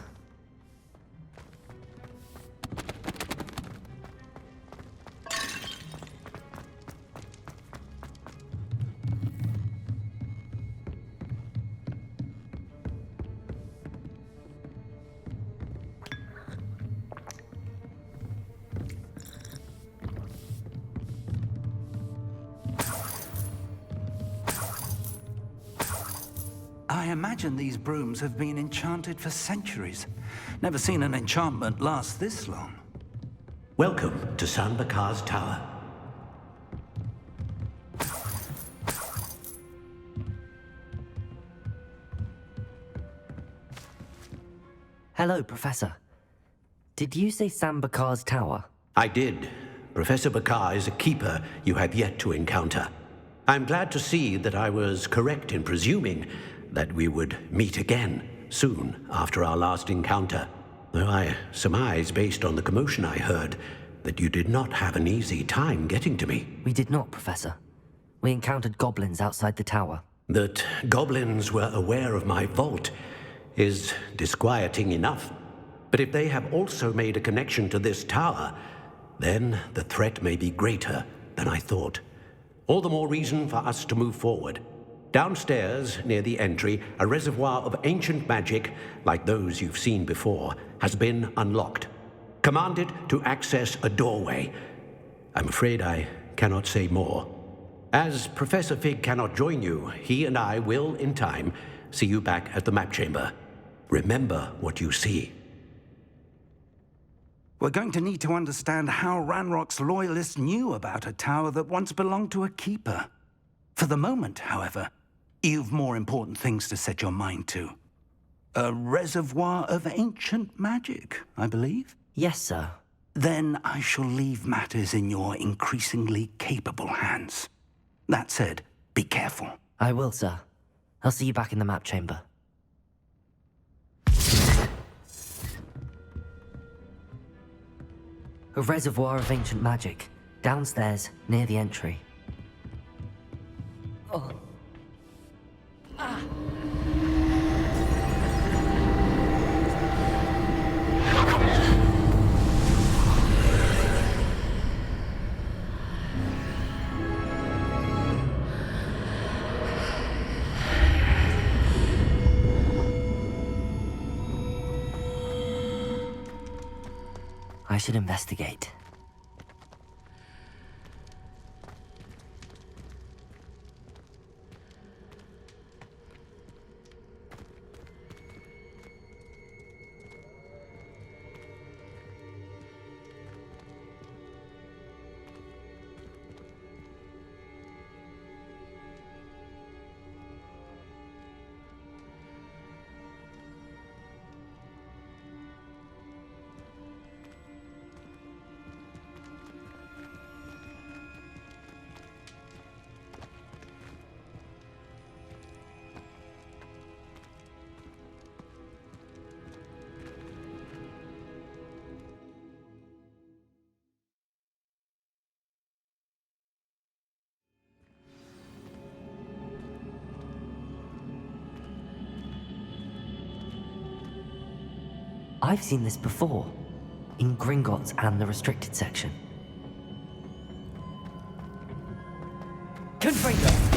[SPEAKER 11] I imagine these brooms have been enchanted for centuries. Never seen an enchantment last this long.
[SPEAKER 12] Welcome to San Bakar's Tower.
[SPEAKER 2] Hello, Professor. Did you say San Bakar's Tower?
[SPEAKER 12] I did. Professor Bakar is a keeper you have yet to encounter. I'm glad to see that I was correct in presuming that we would meet again soon after our last encounter. Though I surmise, based on the commotion I heard, that you did not have an easy time getting to me.
[SPEAKER 2] We did not, Professor. We encountered goblins outside the tower.
[SPEAKER 12] That goblins were aware of my vault is disquieting enough. But if they have also made a connection to this tower, then the threat may be greater than I thought. All the more reason for us to move forward. Downstairs, near the entry, a reservoir of ancient magic, like those you've seen before, has been unlocked. Commanded to access a doorway. I'm afraid I cannot say more. As Professor Fig cannot join you, he and I will, in time, see you back at the map chamber. Remember what you see.
[SPEAKER 11] We're going to need to understand how Ranrock's loyalists knew about a tower that once belonged to a keeper. For the moment, however, you've more important things to set your mind to. A reservoir of ancient magic, I believe?
[SPEAKER 2] Yes, sir.
[SPEAKER 11] Then I shall leave matters in your increasingly capable hands. That said, be careful.
[SPEAKER 2] I will, sir. I'll see you back in the map chamber. A reservoir of ancient magic, downstairs, near the entry. Oh. Ah. I should investigate. I've seen this before, in Gringotts and the restricted section. Confringo!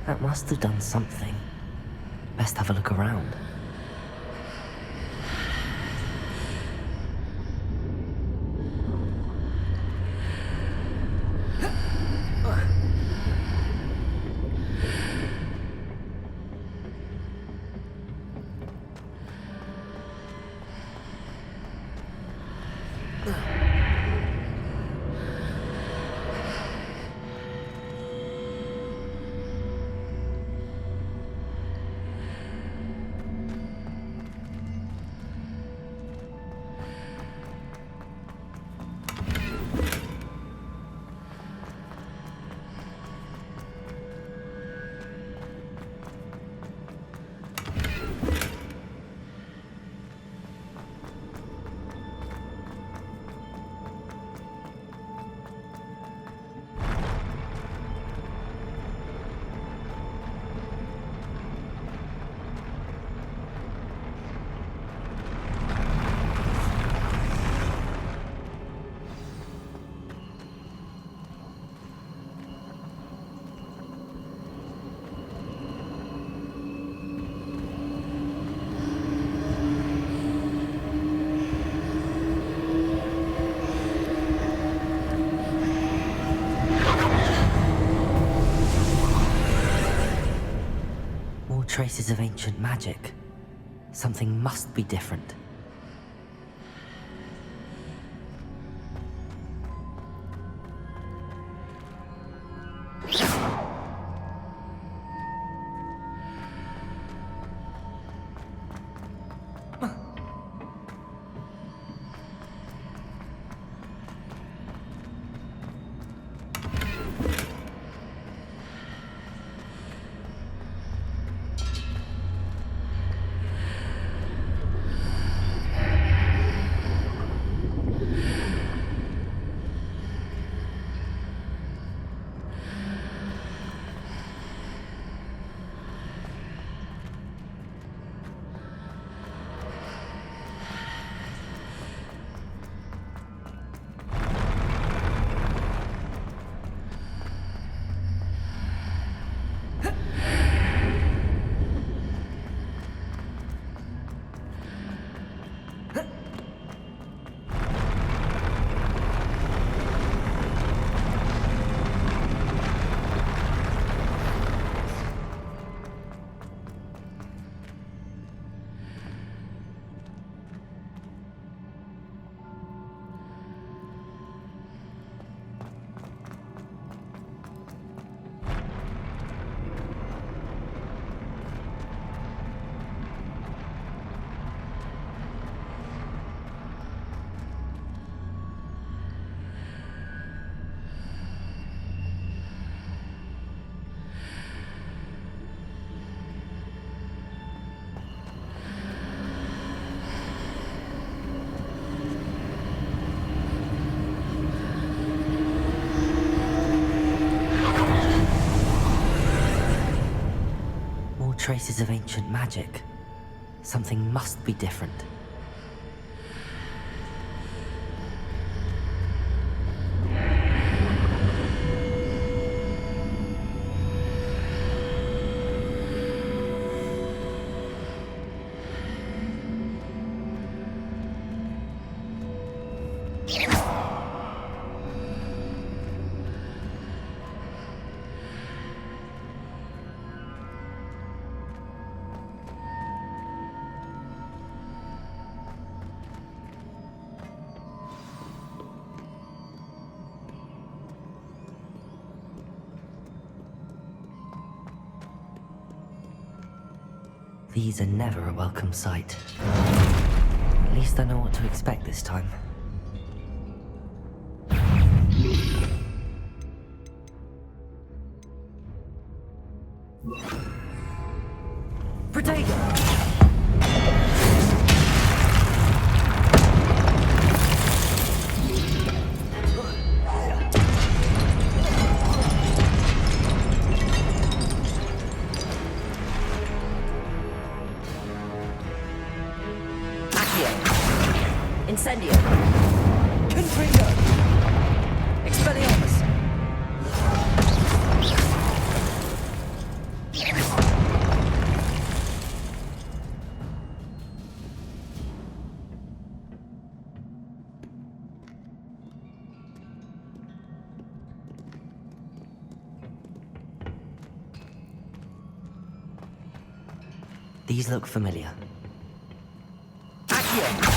[SPEAKER 2] That must have done something. Best have a look around. Traces of ancient magic. Something must be different. traces of ancient magic. Something must be different. These are never a welcome sight. At least I know what to expect this time. Protego! Incendio! Confringo! Expelliarmus! These look familiar. Accio!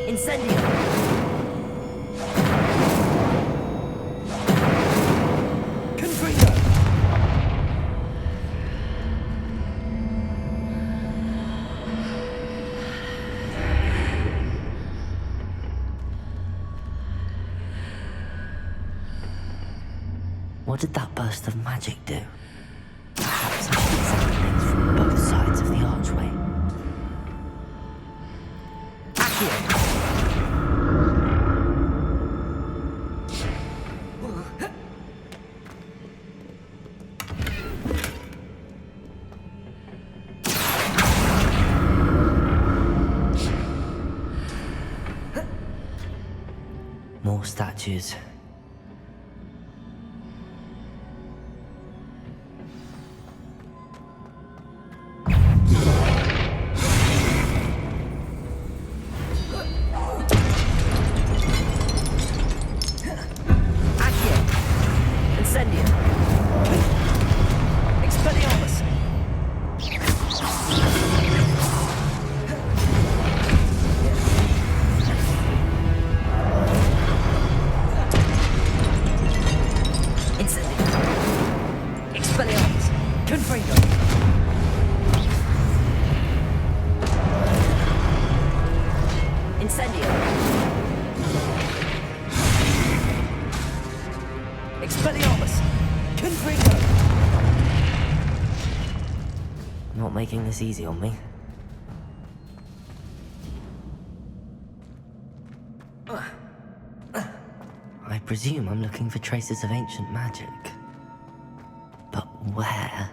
[SPEAKER 2] Incendio! Confringo! What did that burst of magic do? Perhaps I should examine things from both sides of the archway. Accio! More statues. Accio! Incendio! Expelliarmus! Expelliarmus! Confringo! Incendio! Expelliarmus! Confringo! Not making this easy on me. presume I'm looking for traces of ancient magic. But where?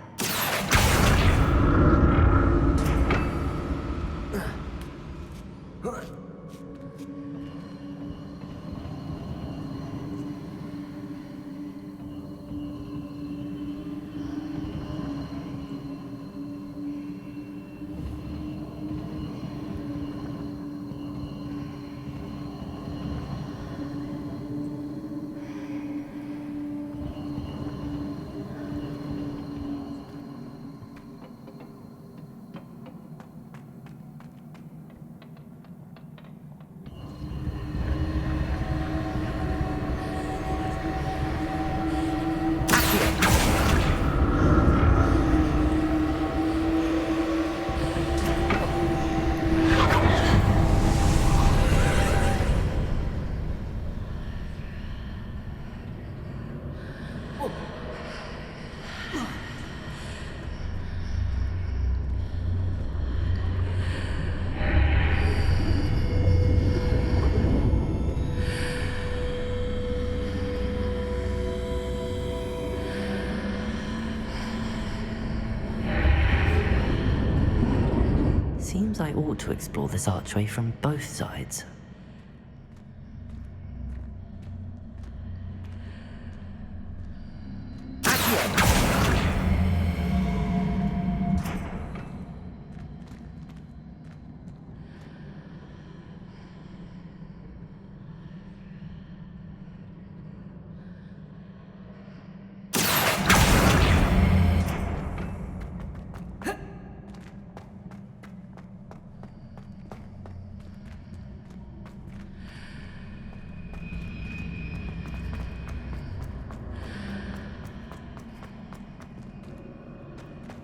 [SPEAKER 2] Seems I ought to explore this archway from both sides.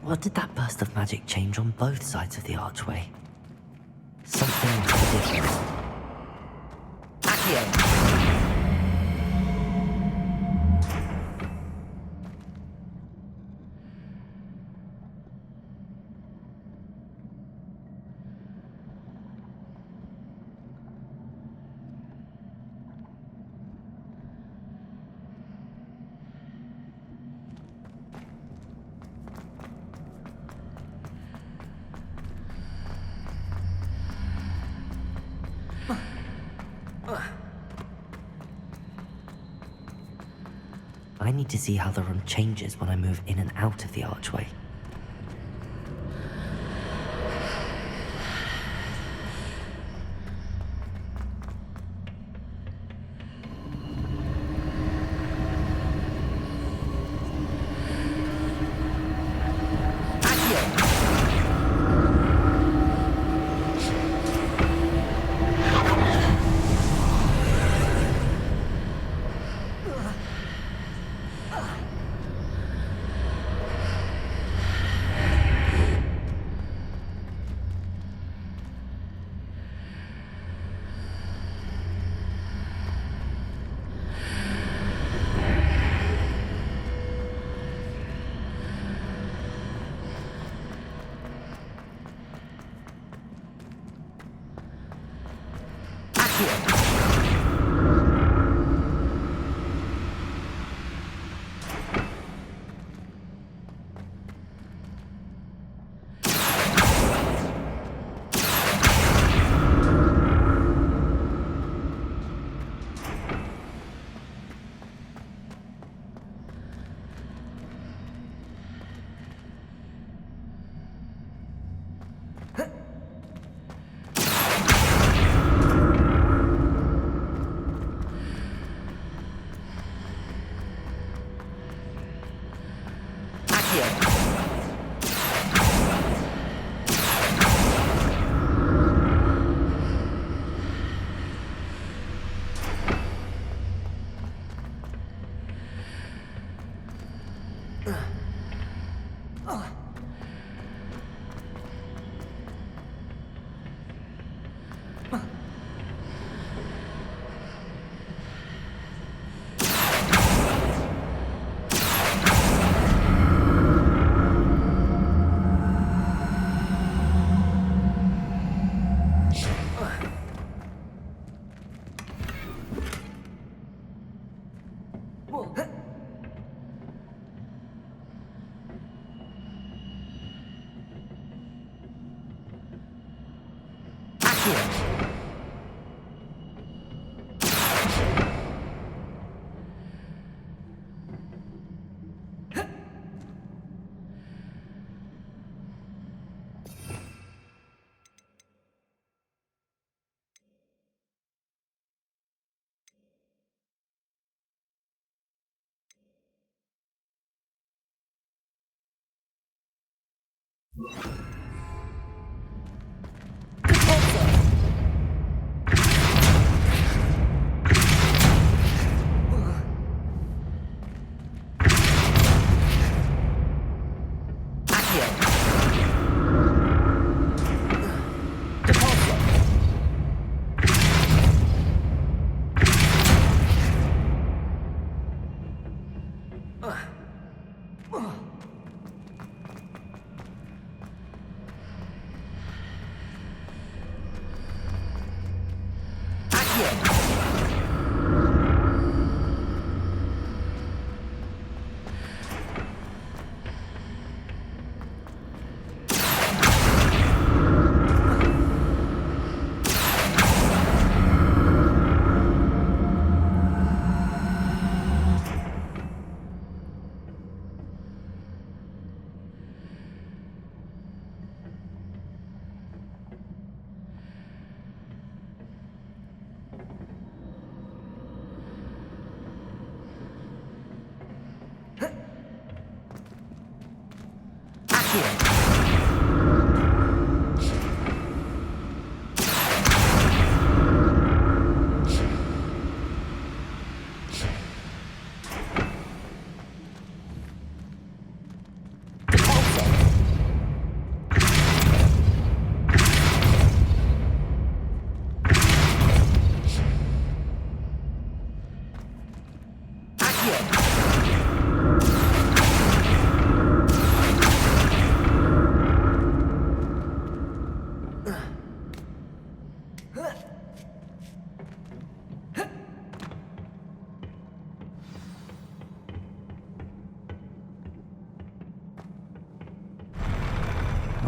[SPEAKER 2] What did that burst of magic change on both sides of the archway? Something ridiculous. Accio! I need to see how the room changes when I move in and out of the archway.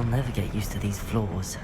[SPEAKER 2] I'll never get used to these floors.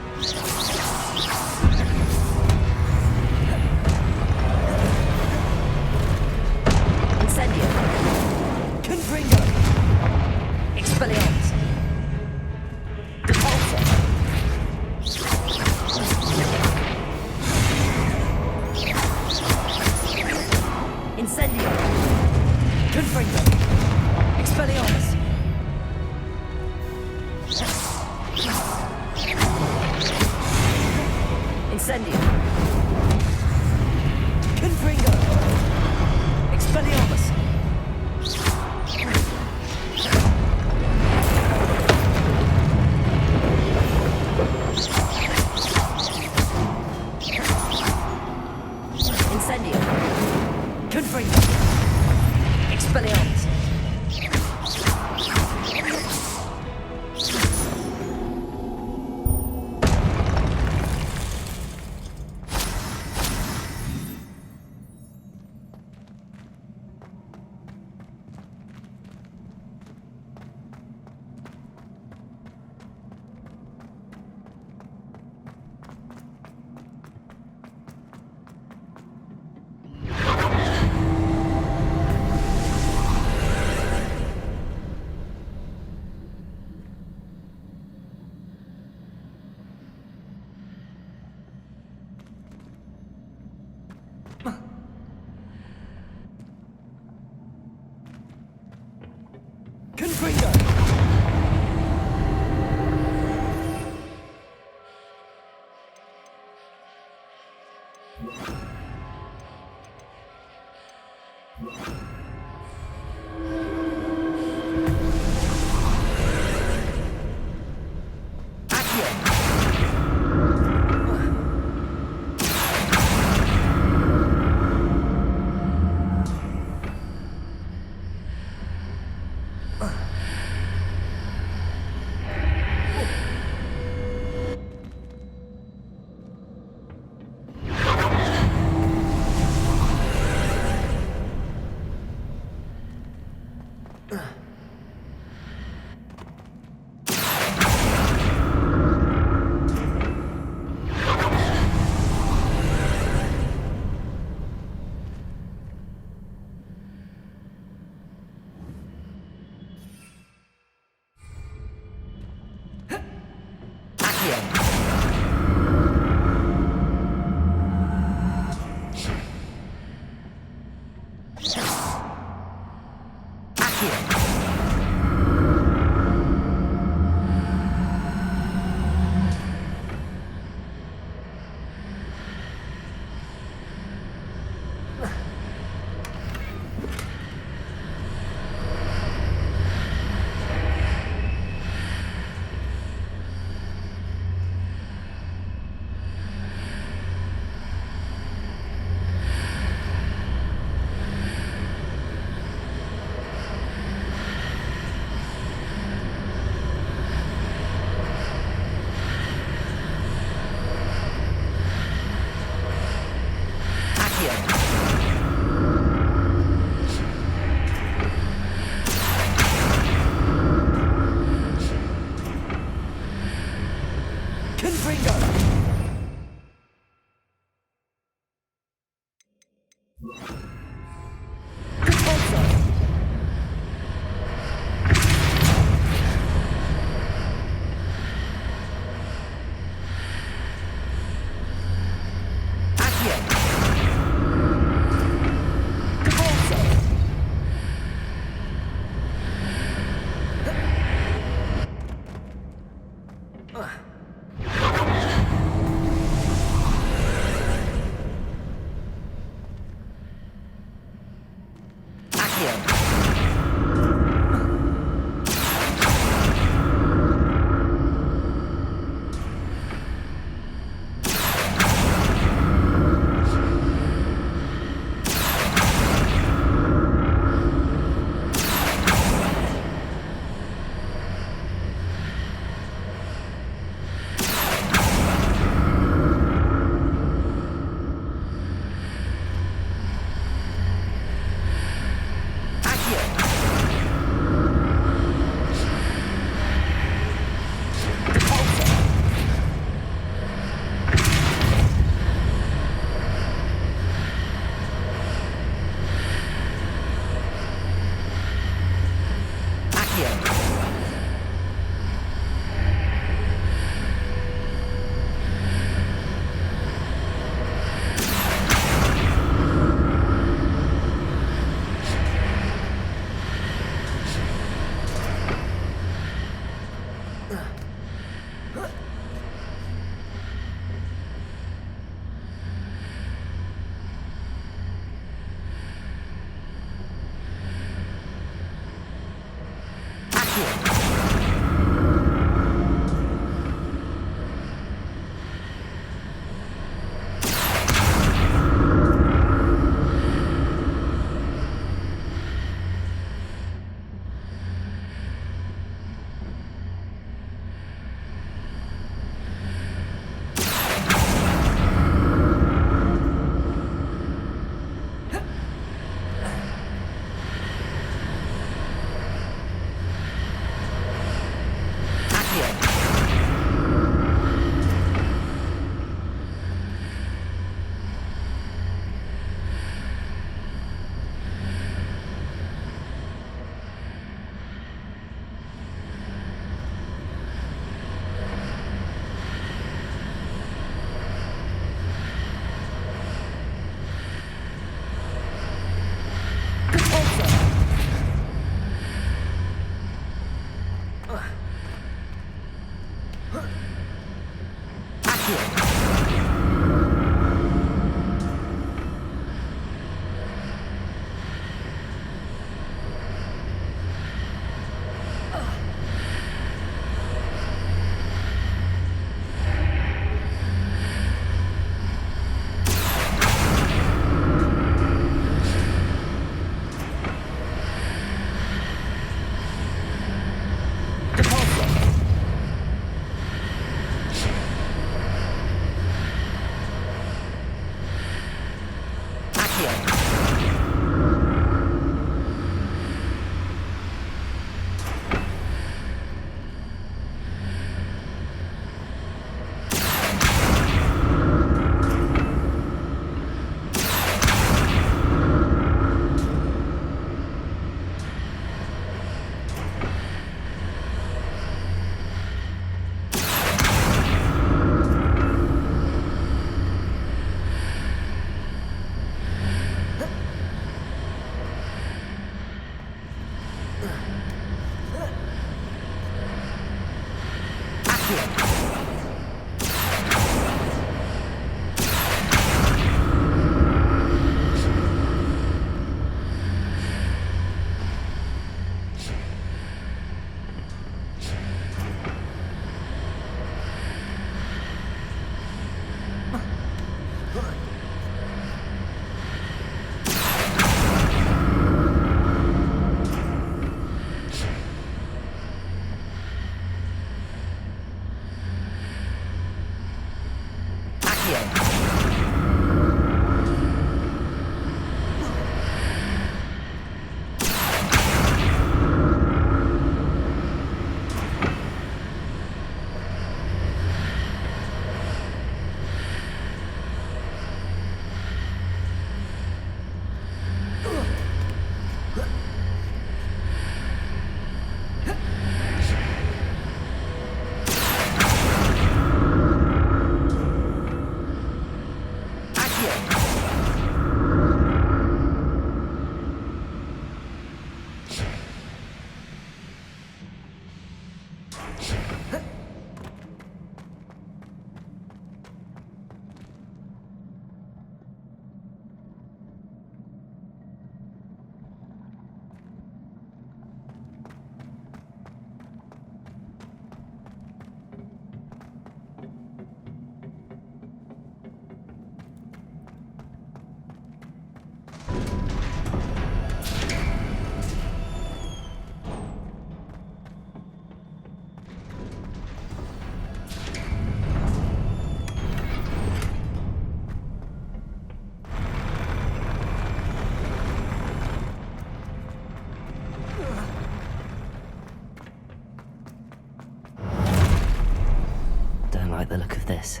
[SPEAKER 2] Don't like the look of this.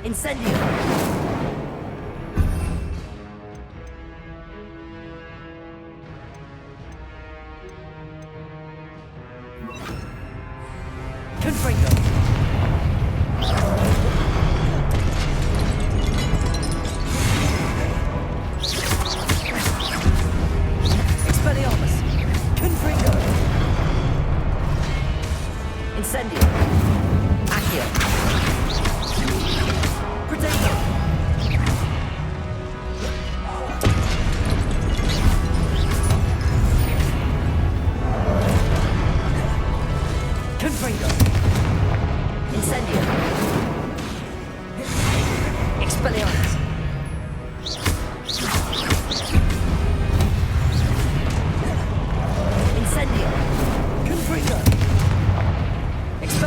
[SPEAKER 2] Incendio! Confringo! Expelliarmus! Confringo! Incendio! Accio! Potato! Confringo! Incendio! Expelliarmus! Incendio! Confringo! Expelliarmus!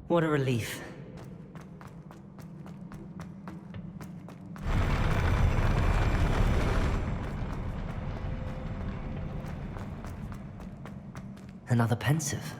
[SPEAKER 2] What a relief. Another pensive.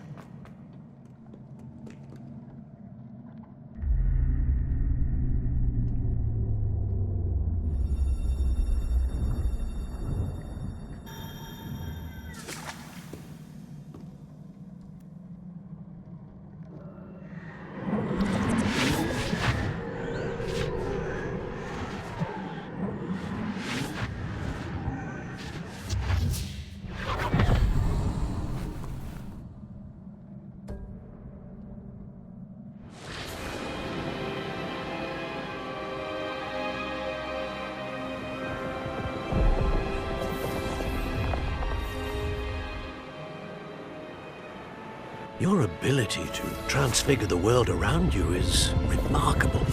[SPEAKER 12] Your ability to transfigure the world around you is remarkable.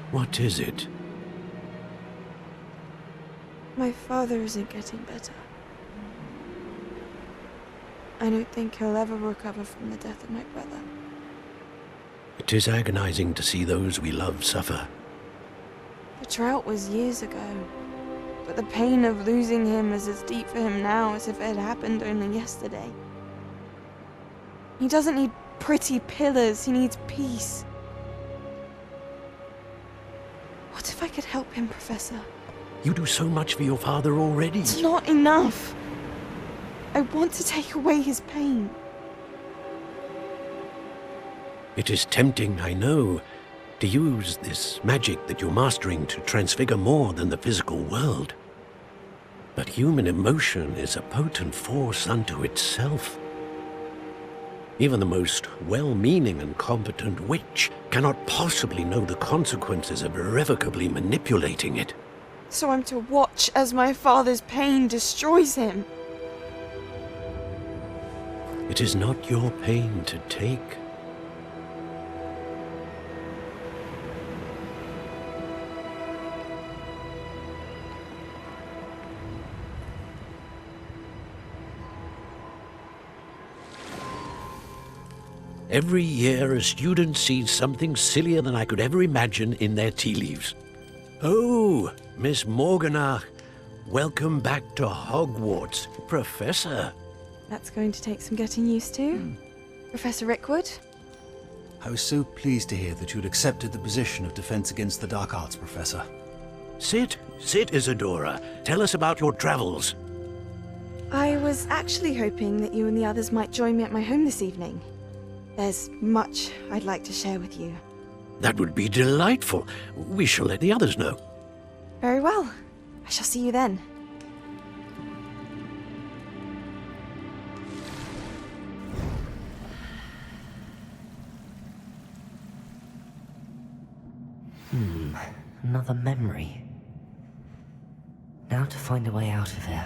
[SPEAKER 12] What is it?
[SPEAKER 14] My father isn't getting better. I don't think he'll ever recover from the death of my brother.
[SPEAKER 12] It is agonizing to see those we love suffer.
[SPEAKER 14] The drought was years ago, but the pain of losing him is as deep for him now as if it had happened only yesterday. He doesn't need pretty pillars, he needs peace. What if I could help him, Professor?
[SPEAKER 12] You do so much for your father already.
[SPEAKER 14] It's not enough. I want to take away his pain.
[SPEAKER 12] It is tempting, I know, to use this magic that you're mastering to transfigure more than the physical world. But human emotion is a potent force unto itself. Even the most well-meaning and competent witch cannot possibly know the consequences of irrevocably manipulating it.
[SPEAKER 14] So I'm to watch as my father's pain destroys him.
[SPEAKER 12] It is not your pain to take. Every year, a student sees something sillier than I could ever imagine in their tea leaves. Oh, Miss Morganach, welcome back to Hogwarts, Professor.
[SPEAKER 14] That's going to take some getting used to. Professor Rickwood?
[SPEAKER 15] I was so pleased to hear that you'd accepted the position of Defense Against the Dark Arts, Professor.
[SPEAKER 12] Sit, Isadora. Tell us about your travels.
[SPEAKER 14] I was actually hoping that you and the others might join me at my home this evening. There's much I'd like to share with you.
[SPEAKER 12] That would be delightful. We shall let the others know.
[SPEAKER 14] Very well. I shall see you then.
[SPEAKER 2] Another memory. Now to find a way out of here.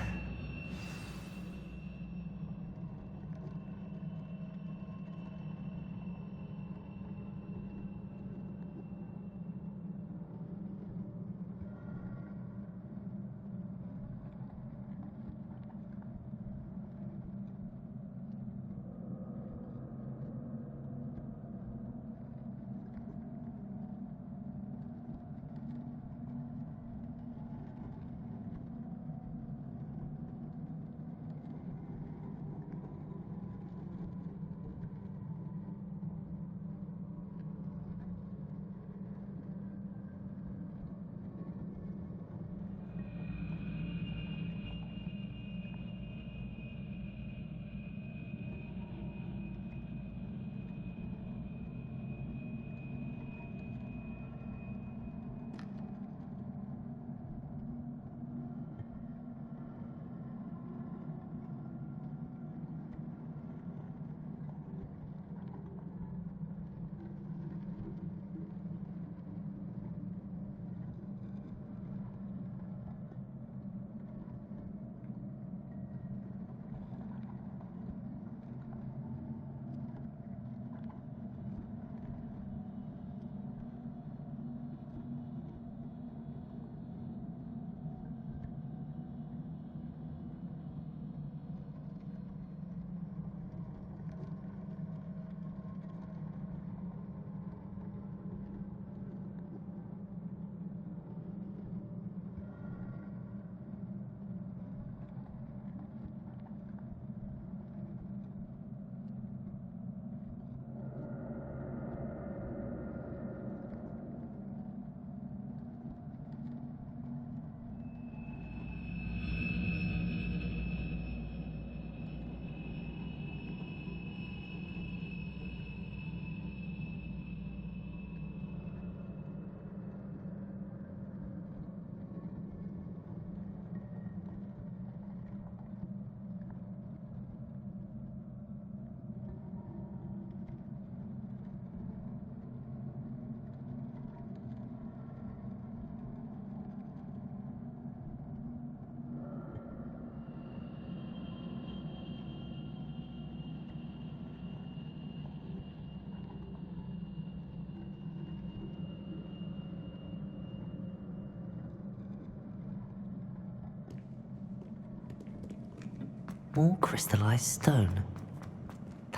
[SPEAKER 2] More crystallized stone.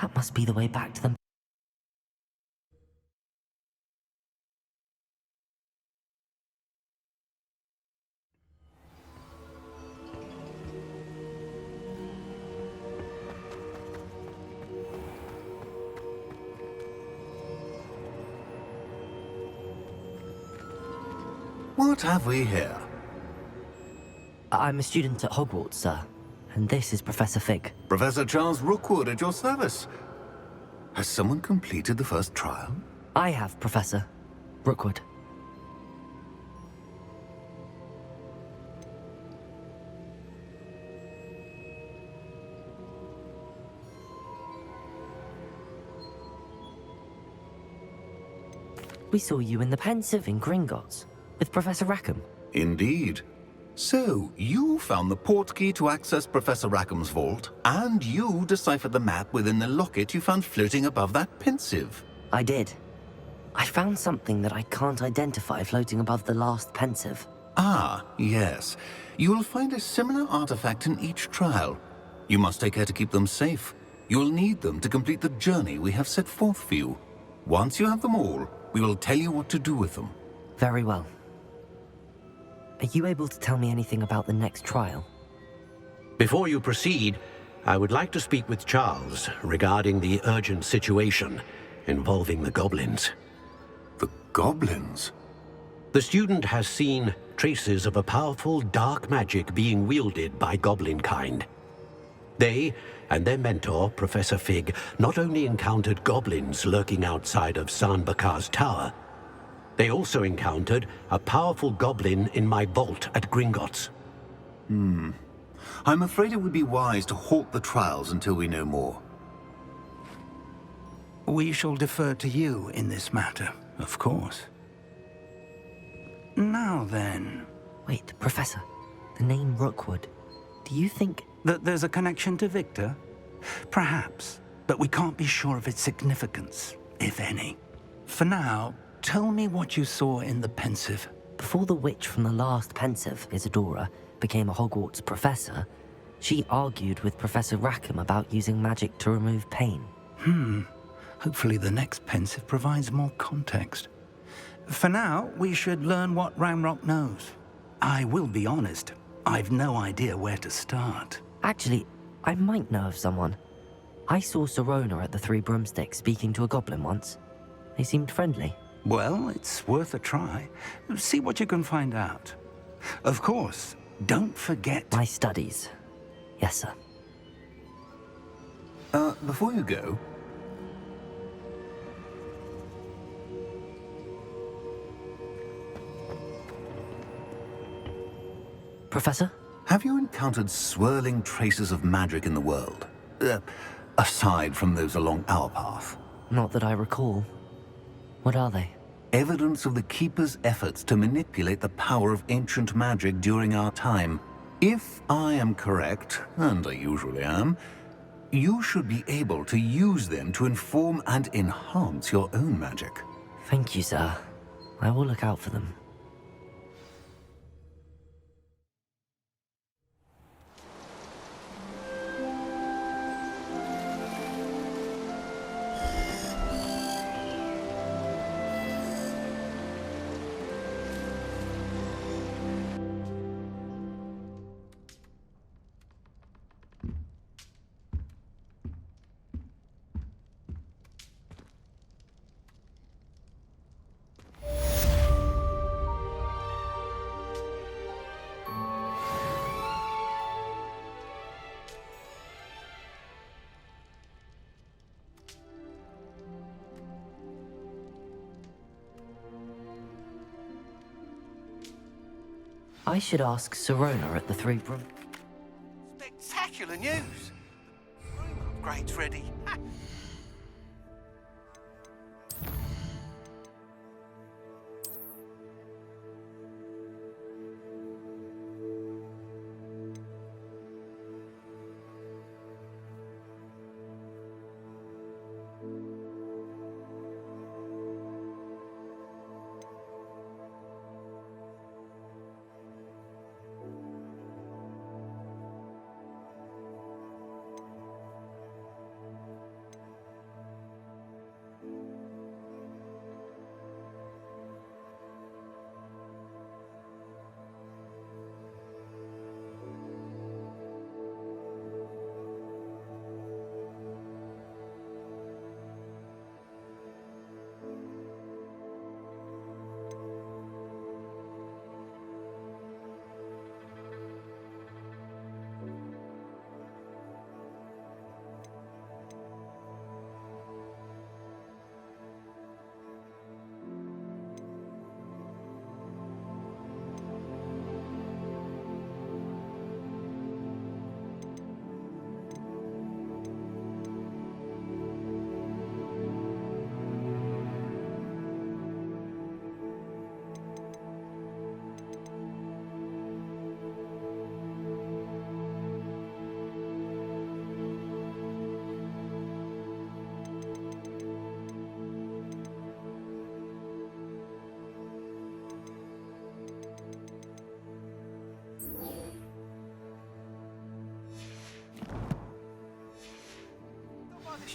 [SPEAKER 2] That must be the way back to the...
[SPEAKER 9] What have we here?
[SPEAKER 2] I'm a student at Hogwarts, sir. And this is Professor Fig.
[SPEAKER 9] Professor Charles Rookwood at your service. Has someone completed the first trial?
[SPEAKER 2] I have, Professor Rookwood. We saw you in the Pensive in Gringotts with Professor Rackham.
[SPEAKER 9] Indeed. So, you found the portkey to access Professor Rackham's vault, and you deciphered the map within the locket you found floating above that Pensive.
[SPEAKER 2] I did. I found something that I can't identify floating above the last Pensive.
[SPEAKER 9] Ah, yes. You will find a similar artifact in each trial. You must take care to keep them safe. You'll need them to complete the journey we have set forth for you. Once you have them all, we will tell you what to do with them.
[SPEAKER 2] Very well. Are you able to tell me anything about the next trial?
[SPEAKER 12] Before you proceed, I would like to speak with Charles regarding the urgent situation involving the goblins.
[SPEAKER 9] The goblins?
[SPEAKER 12] The student has seen traces of a powerful dark magic being wielded by goblin kind. They and their mentor, Professor Fig, not only encountered goblins lurking outside of San Bakar's tower, they also encountered a powerful goblin in my vault at Gringotts.
[SPEAKER 9] I'm afraid it would be wise to halt the trials until we know more.
[SPEAKER 11] We shall defer to you in this matter, of course. Now then...
[SPEAKER 2] Wait, Professor. The name Rookwood. Do you think...
[SPEAKER 11] that there's a connection to Victor? Perhaps, but we can't be sure of its significance, if any. For now, tell me what you saw in the Pensive.
[SPEAKER 2] Before the witch from the last Pensive, Isadora, became a Hogwarts professor, she argued with Professor Rackham about using magic to remove pain.
[SPEAKER 11] Hopefully the next Pensive provides more context. For now, we should learn what Ramrock knows. I will be honest, I've no idea where to start.
[SPEAKER 2] Actually, I might know of someone. I saw Sirona at the Three Broomsticks speaking to a goblin once. They seemed friendly.
[SPEAKER 11] Well, it's worth a try. See what you can find out. Of course, don't forget...
[SPEAKER 2] My studies. Yes, sir.
[SPEAKER 9] Before you go...
[SPEAKER 2] Professor?
[SPEAKER 9] Have you encountered swirling traces of magic in the world? Aside from those along our path?
[SPEAKER 2] Not that I recall. What are they?
[SPEAKER 9] Evidence of the Keeper's efforts to manipulate the power of ancient magic during our time. If I am correct, and I usually am, you should be able to use them to inform and enhance your own magic.
[SPEAKER 2] Thank you, sir. I will look out for them. I should ask Sirona at the Three Broom...
[SPEAKER 6] Spectacular news! Room upgrade's ready.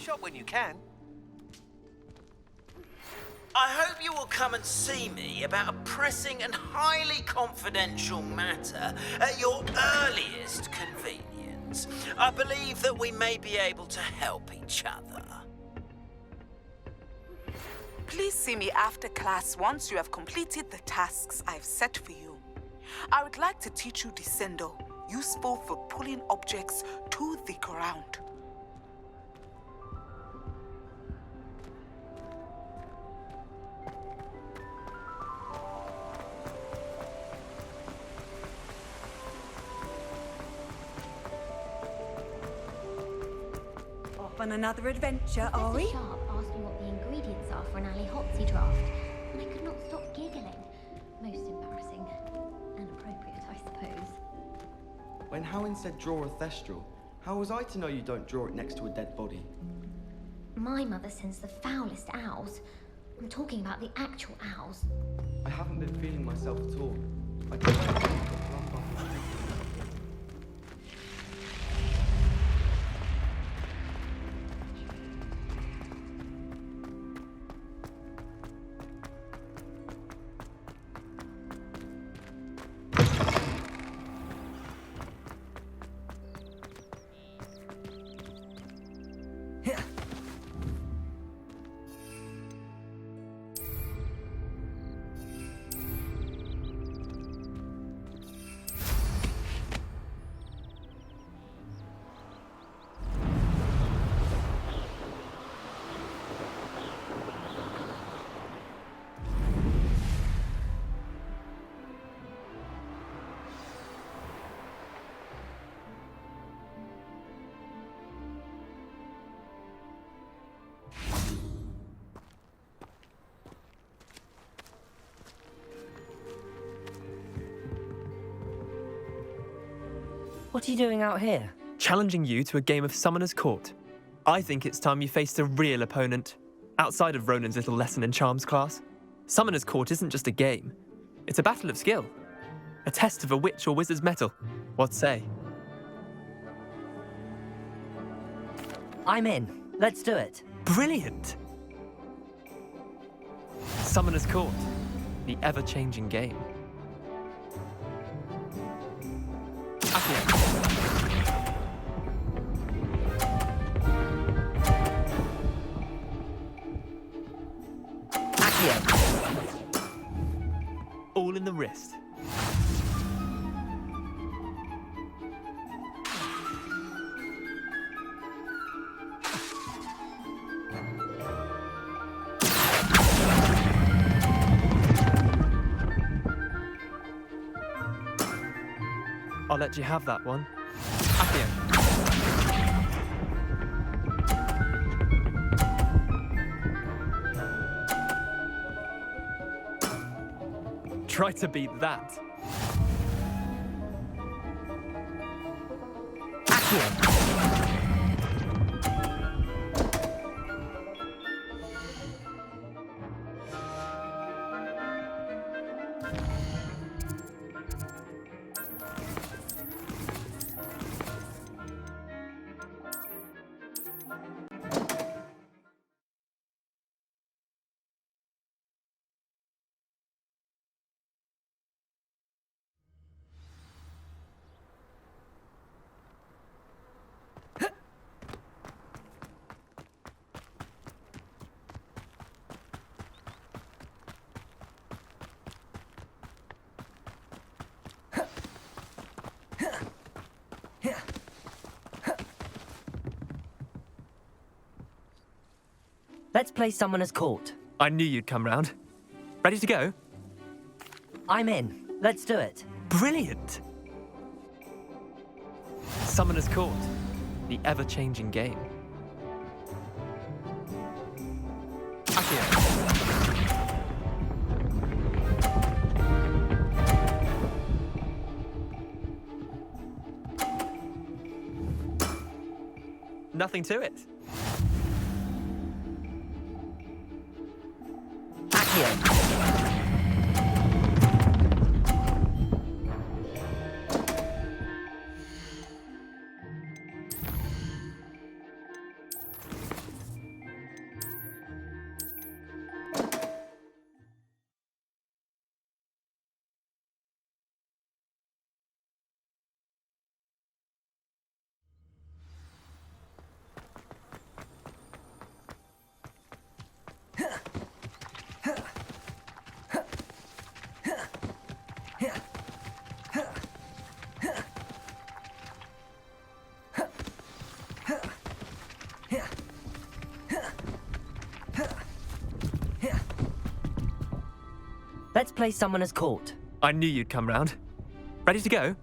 [SPEAKER 6] shop when you can.
[SPEAKER 16] I hope you will come and see me about a pressing and highly confidential matter at your earliest convenience. I believe that we may be able to help each other.
[SPEAKER 17] Please see me after class once you have completed the tasks I've set for you. I would like to teach you Descendo, useful for pulling objects to the ground.
[SPEAKER 5] Off on another adventure, are we?
[SPEAKER 18] Sharp asked me what the ingredients are for an Ali Hotsy draft, and I could not stop giggling. Most embarrassing. And appropriate, I suppose.
[SPEAKER 19] When Howin said draw a thestral, how was I to know you don't draw it next to a dead body?
[SPEAKER 18] My mother sends the foulest owls. I'm talking about the actual owls.
[SPEAKER 19] I haven't been feeling myself at all. I don't
[SPEAKER 2] What are you doing out here?
[SPEAKER 20] Challenging you to a game of Summoner's Court. I think it's time you faced a real opponent, outside of Ronan's little lesson in charms class. Summoner's Court isn't just a game. It's a battle of skill. A test of a witch or wizard's mettle. What say?
[SPEAKER 2] I'm in. Let's do it.
[SPEAKER 20] Brilliant! Summoner's Court. The ever-changing game. Accio. All in the wrist. I'll let you have that one. Accio. Try to beat that.
[SPEAKER 2] Accio. Let's play Summoner's Court.
[SPEAKER 20] I knew you'd come round. Ready to go?
[SPEAKER 2] I'm in. Let's do it.
[SPEAKER 20] Brilliant! Summoner's Court. The ever-changing game. Accio. Nothing to it.
[SPEAKER 2] Let's play Summoner's Court.
[SPEAKER 20] I knew you'd come round. Ready to go?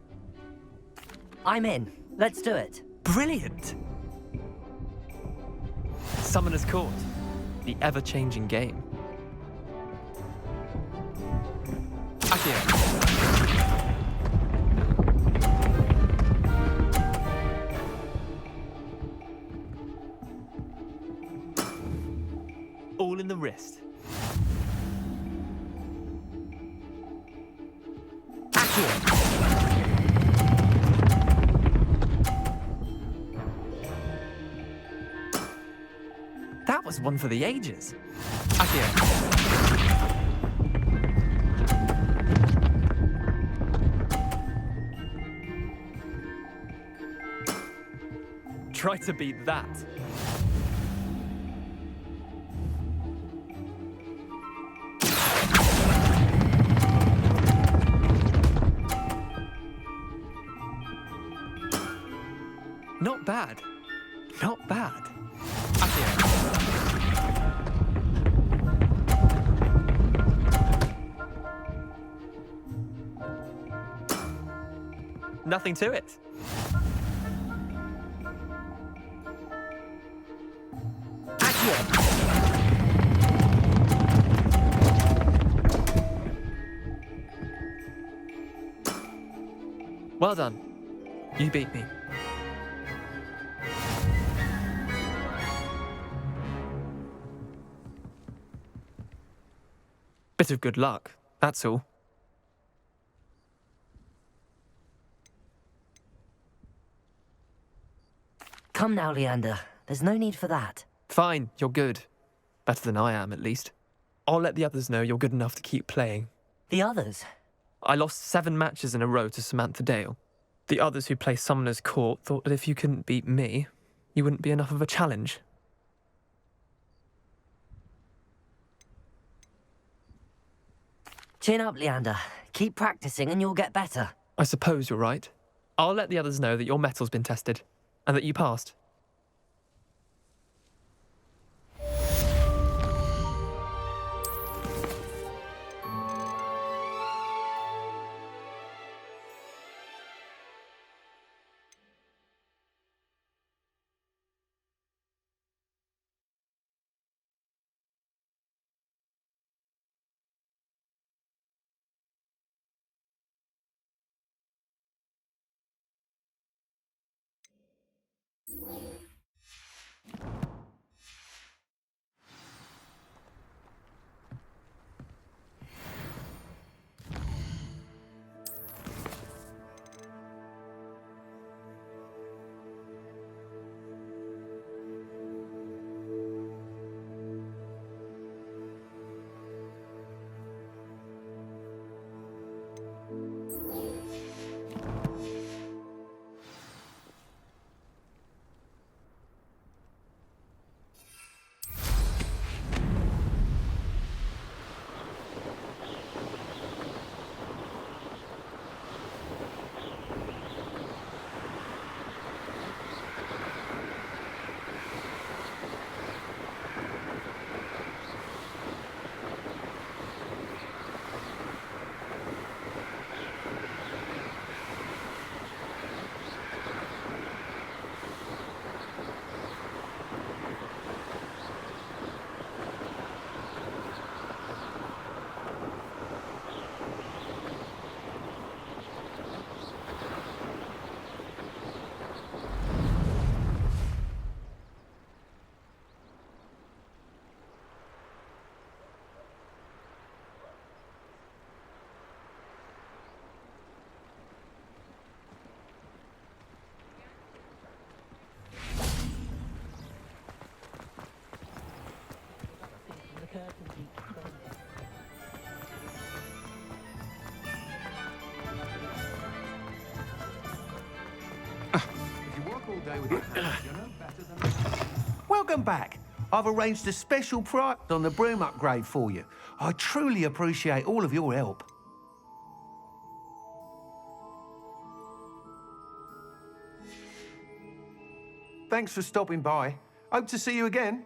[SPEAKER 2] I'm in. Let's do it.
[SPEAKER 20] Brilliant! Summoner's Court. The ever-changing game. Accio. All in the wrist. That was one for the ages. Accio. Try to beat that. Not bad. Not bad. Accio. Nothing to it. Well done. You beat me. Bit of good luck, that's all.
[SPEAKER 2] Come now, Leander. There's no need for that.
[SPEAKER 20] Fine, you're good. Better than I am, at least. I'll let the others know you're good enough to keep playing.
[SPEAKER 2] The others?
[SPEAKER 20] I lost 7 matches in a row to Samantha Dale. The others who play Summoner's Court thought that if you couldn't beat me, you wouldn't be enough of a challenge.
[SPEAKER 2] Chin up, Leander. Keep practicing and you'll get better.
[SPEAKER 20] I suppose you're right. I'll let the others know that your metal's been tested, and that you passed.
[SPEAKER 6] Welcome back. I've arranged a special prize on the broom upgrade for you. I truly appreciate all of your help. Thanks for stopping by. Hope to see you again.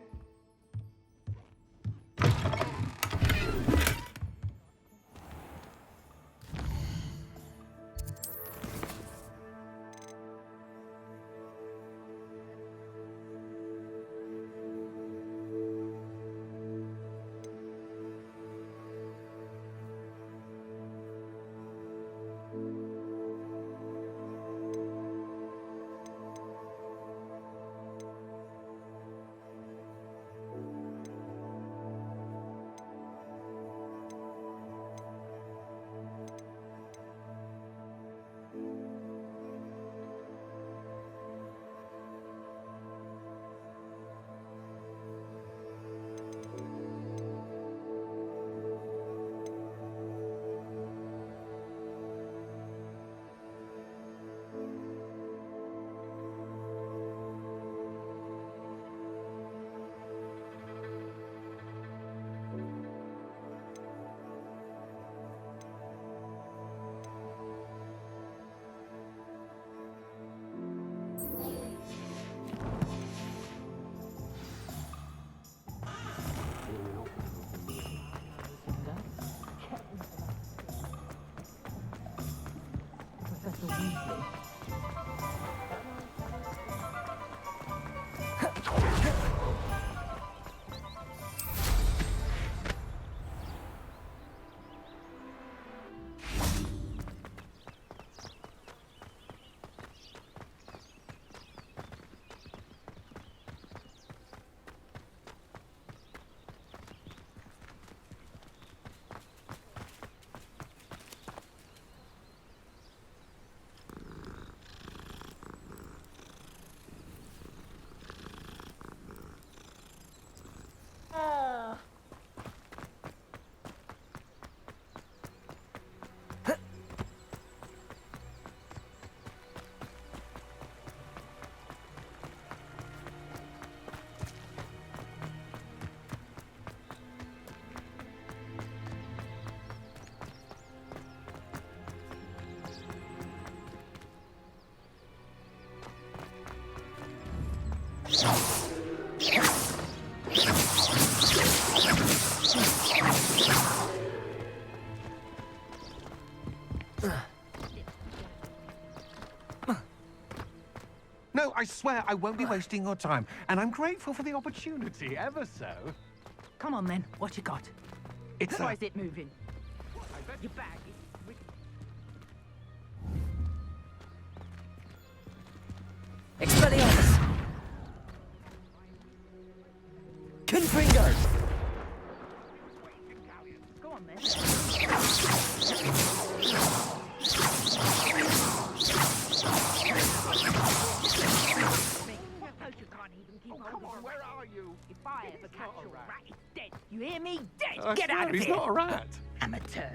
[SPEAKER 6] No, I swear I won't be wasting your time, and I'm grateful for the opportunity, ever so.
[SPEAKER 21] Come on then, what you got?
[SPEAKER 6] It's
[SPEAKER 21] Why is it moving? Your bag is...
[SPEAKER 2] Expelliarmus! Confringo!
[SPEAKER 21] Go on then.
[SPEAKER 6] Come on, where are you?
[SPEAKER 21] If I ever catch your rat, it's dead. You hear me? Dead!
[SPEAKER 6] I
[SPEAKER 21] Get
[SPEAKER 6] swear
[SPEAKER 21] out of
[SPEAKER 6] he's
[SPEAKER 21] here!
[SPEAKER 6] not a rat.
[SPEAKER 21] Amateur.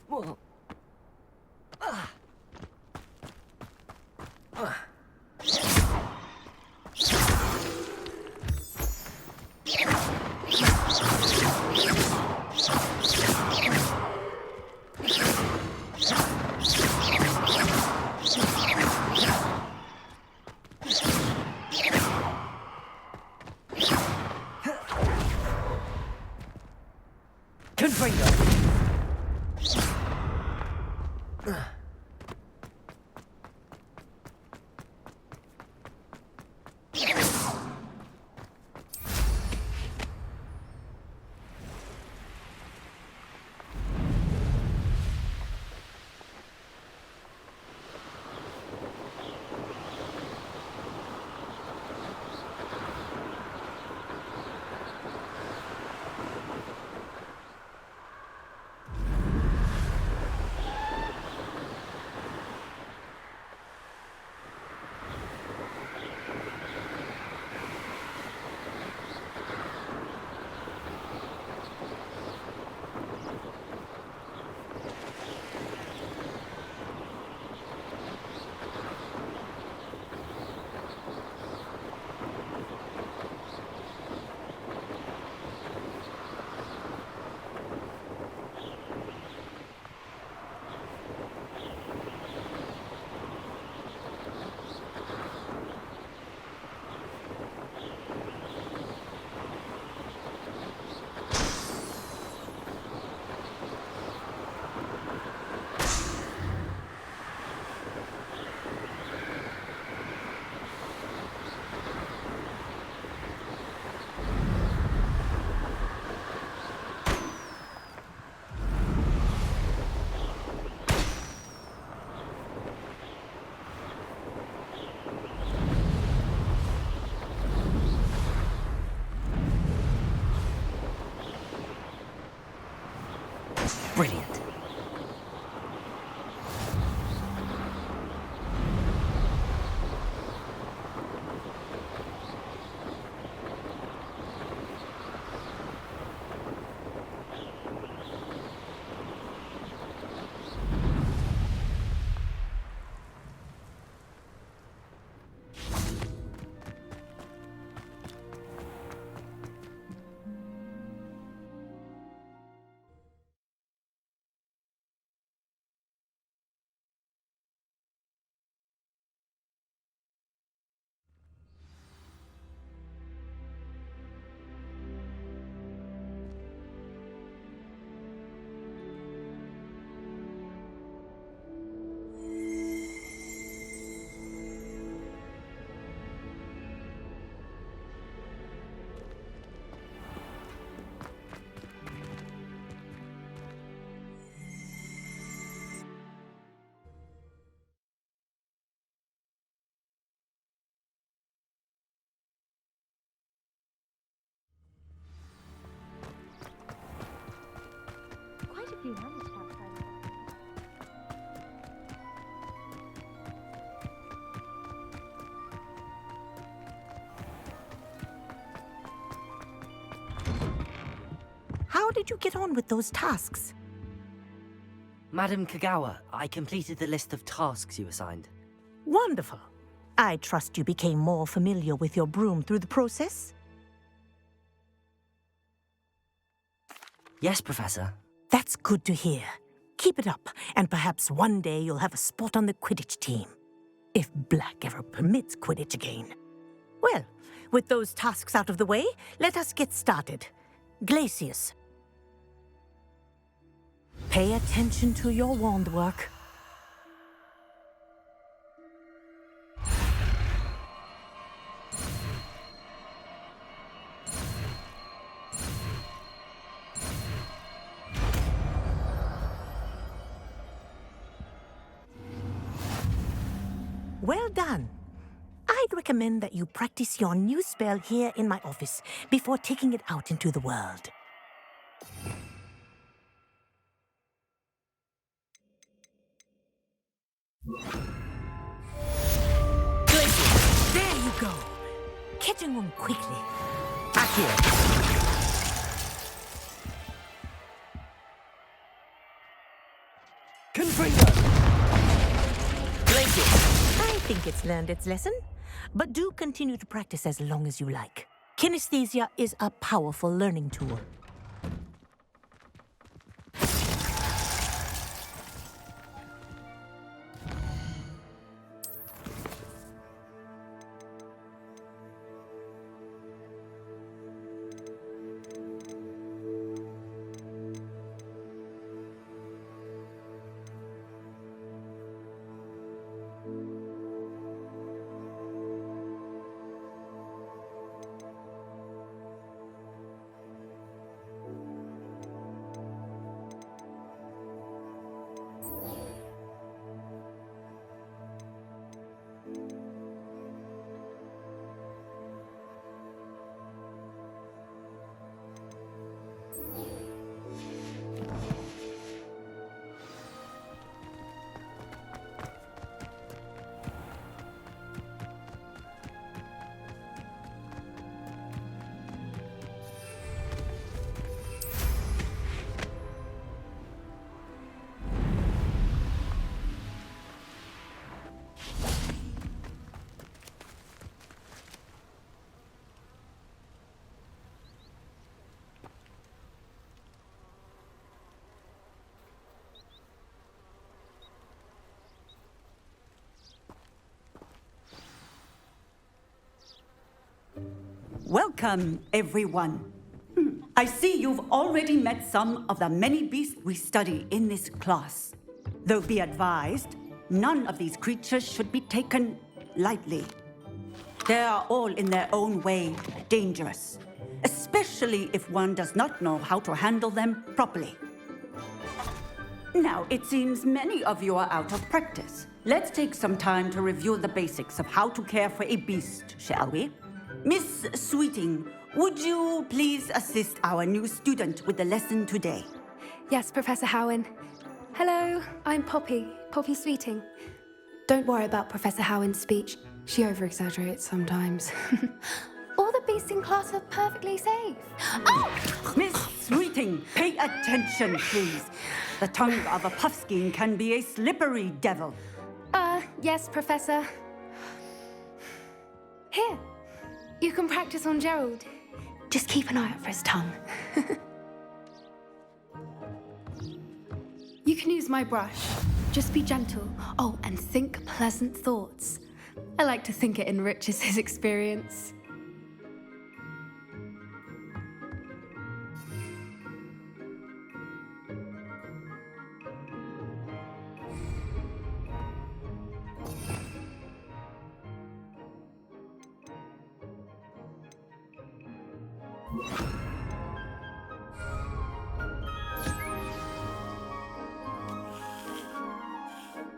[SPEAKER 2] Whoa. Confringo!
[SPEAKER 8] do manage to have friends.
[SPEAKER 3] How did you get on with those tasks?
[SPEAKER 2] Madam Kagawa, I completed the list of tasks you assigned.
[SPEAKER 3] Wonderful. I trust you became more familiar with your broom through the process?
[SPEAKER 2] Yes, Professor.
[SPEAKER 3] That's good to hear. Keep it up, and perhaps one day you'll have a spot on the Quidditch team. If Black ever permits Quidditch again. Well, with those tasks out of the way, let us get started. Glacius. Pay attention to your wand work. Well done. I'd recommend that you practice your new spell here in my office before taking it out into the world. There you go. Catching them quickly. Accurate.
[SPEAKER 2] Confringo!
[SPEAKER 3] I think it's learned its lesson, but do continue to practice as long as you like. Kinesthesia is a powerful learning tool.
[SPEAKER 22] Welcome, everyone. I see you've already met some of the many beasts we study in this class. Though be advised, none of these creatures should be taken lightly. They are all in their own way dangerous, especially if one does not know how to handle them properly. Now, it seems many of you are out of practice. Let's take some time to review the basics of how to care for a beast, shall we? Miss Sweeting, would you please assist our new student with the lesson today?
[SPEAKER 23] Yes, Professor Howen. Hello, I'm Poppy Sweeting. Don't worry about Professor Howen's speech. She over-exaggerates sometimes. All the beasts in class are perfectly safe. Oh!
[SPEAKER 22] Miss Sweeting, pay attention, please. The tongue of a puffskein can be a slippery devil.
[SPEAKER 23] Yes, Professor. Here, you can practice on Gerald. Just keep an eye out for his tongue. You can use my brush. Just be gentle. Oh, and think pleasant thoughts. I like to think it enriches his experience.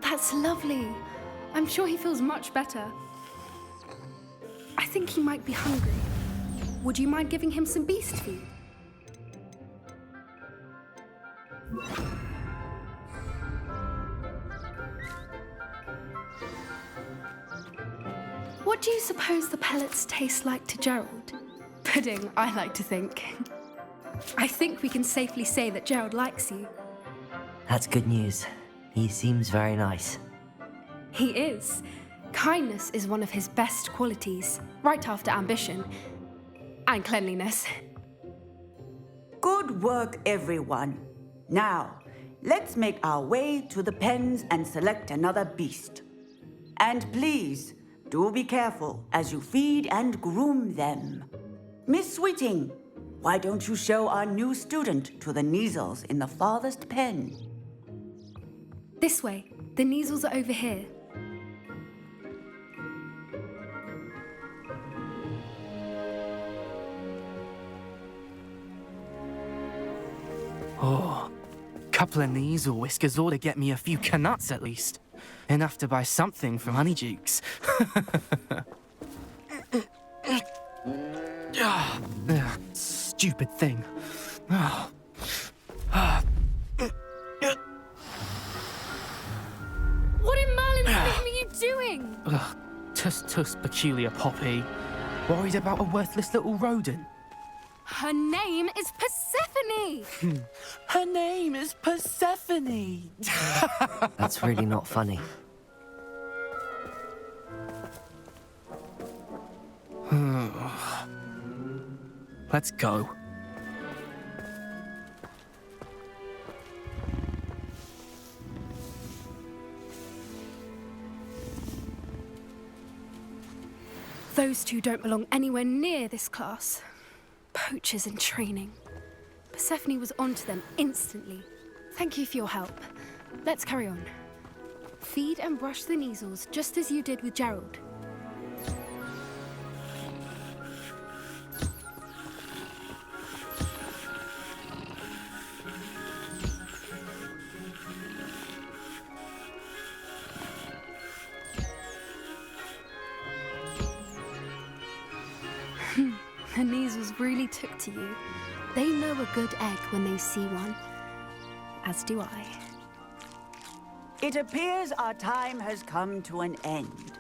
[SPEAKER 23] That's lovely. I'm sure he feels much better. I think he might be hungry. Would you mind giving him some beast food? suppose the pellets taste like to Gerald? Pudding, I like to think. I think we can safely say that Gerald likes you.
[SPEAKER 2] That's good news. He seems very nice.
[SPEAKER 23] He is. Kindness is one of his best qualities, right after ambition. And cleanliness.
[SPEAKER 22] Good work, everyone. Now, let's make our way to the pens and select another beast. And please, do be careful as you feed and groom them. Miss Sweeting, why don't you show our new student to the Neasels in the farthest pen?
[SPEAKER 23] This way. The Neasels are over here.
[SPEAKER 7] Oh, couple of Neasel whiskers ought to get me a few canuts at least. Enough to buy something from Honeydukes. Stupid thing.
[SPEAKER 23] What in Merlin's name are you doing?
[SPEAKER 7] Tuss, peculiar Poppy. Worried about a worthless little rodent?
[SPEAKER 23] Her name is Persephone!
[SPEAKER 7] Her name is Persephone!
[SPEAKER 2] That's really not funny.
[SPEAKER 7] Let's go.
[SPEAKER 23] Those two don't belong anywhere near this class. Poachers in training. Persephone was onto them instantly. Thank you for your help. Let's carry on. Feed and brush the Neasels just as you did with Gerald. The Neasels really took to you. They know a good egg when they see one. As do I.
[SPEAKER 22] It appears our time has come to an end.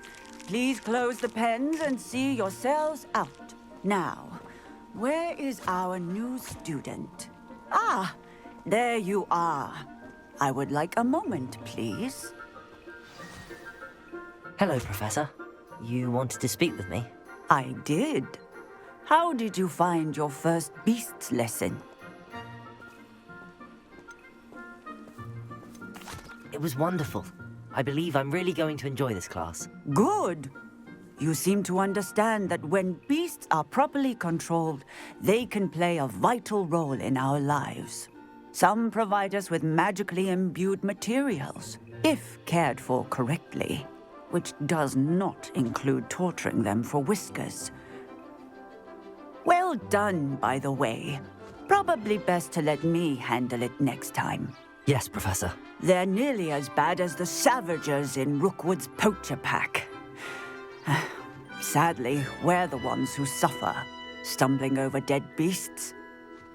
[SPEAKER 22] Please close the pens and see yourselves out. Now, where is our new student? Ah, there you are. I would like a moment, please.
[SPEAKER 2] Hello, Professor. You wanted to speak with me?
[SPEAKER 22] I did. How did you find your first beasts lesson?
[SPEAKER 2] It was wonderful. I believe I'm really going to enjoy this class.
[SPEAKER 22] Good. You seem to understand that when beasts are properly controlled, they can play a vital role in our lives. Some provide us with magically imbued materials, if cared for correctly, which does not include torturing them for whiskers. Well done, by the way. Probably best to let me handle it next time.
[SPEAKER 2] Yes, Professor.
[SPEAKER 22] They're nearly as bad as the Savagers in Rookwood's poacher pack. Sadly, we're the ones who suffer, stumbling over dead beasts.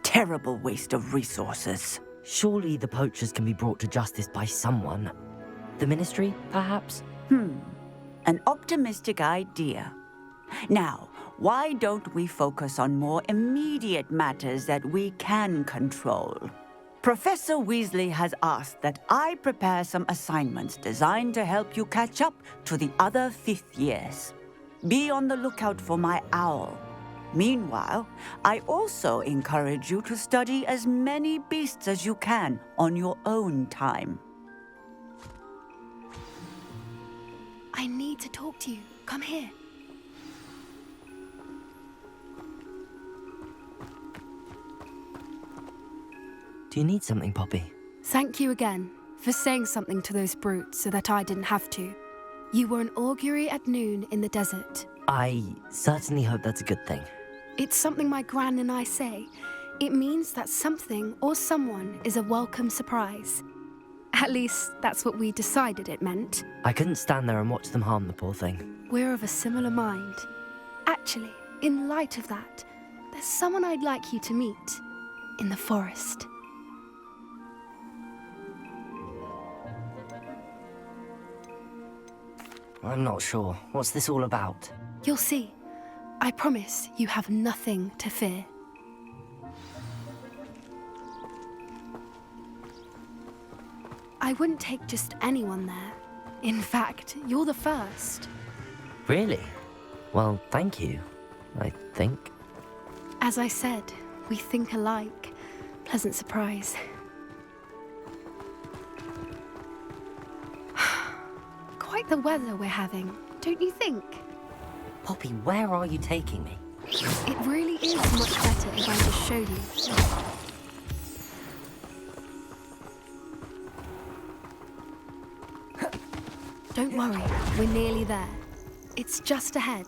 [SPEAKER 22] Terrible waste of resources.
[SPEAKER 2] Surely the poachers can be brought to justice by someone. The Ministry, perhaps?
[SPEAKER 22] An optimistic idea. Now, why don't we focus on more immediate matters that we can control? Professor Weasley has asked that I prepare some assignments designed to help you catch up to the other 5th years. Be on the lookout for my owl. Meanwhile, I also encourage you to study as many beasts as you can on your own time.
[SPEAKER 23] I need to talk to you. Come here.
[SPEAKER 2] Do you need something, Poppy?
[SPEAKER 23] Thank you again for saying something to those brutes so that I didn't have to. You were an augury at noon in the desert.
[SPEAKER 2] I certainly hope that's a good thing.
[SPEAKER 23] It's something my gran and I say. It means that something or someone is a welcome surprise. At least, that's what we decided it meant.
[SPEAKER 2] I couldn't stand there and watch them harm the poor thing.
[SPEAKER 23] We're of a similar mind. Actually, in light of that, there's someone I'd like you to meet. In the forest.
[SPEAKER 2] I'm not sure. What's this all about?
[SPEAKER 23] You'll see. I promise you have nothing to fear. I wouldn't take just anyone there. In fact, you're the first.
[SPEAKER 2] Really? Well, thank you, I think.
[SPEAKER 23] As I said, we think alike. Pleasant surprise. Quite the weather we're having, don't you think?
[SPEAKER 2] Poppy, where are you taking me?
[SPEAKER 23] It really is much better if I just showed you. Don't worry, we're nearly there. It's just ahead.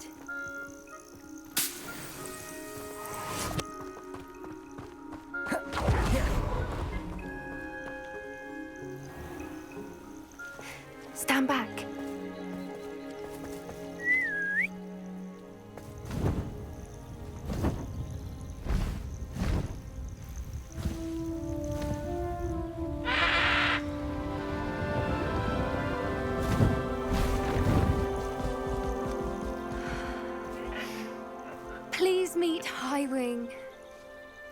[SPEAKER 23] Stand back. Please meet Highwing.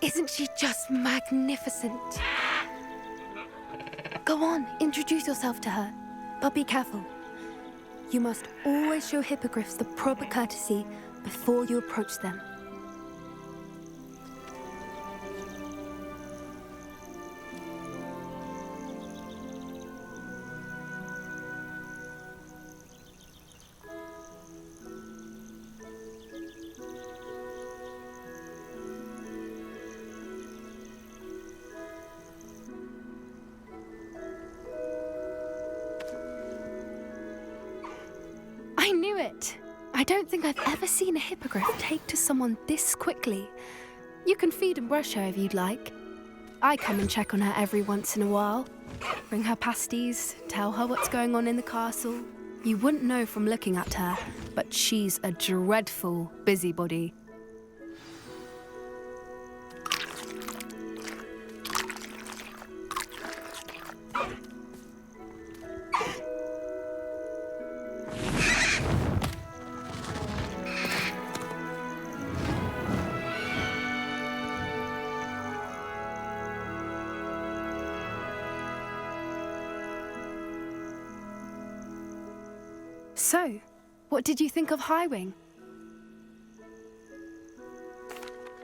[SPEAKER 23] Isn't she just magnificent? Go on, introduce yourself to her. But be careful. You must always show hippogriffs the proper courtesy before you approach them. I knew it! I don't think I've ever seen a hippogriff take to someone this quickly. You can feed and brush her if you'd like. I come and check on her every once in a while. Bring her pasties, tell her what's going on in the castle. You wouldn't know from looking at her, but she's a dreadful busybody. So, what did you think of Highwing?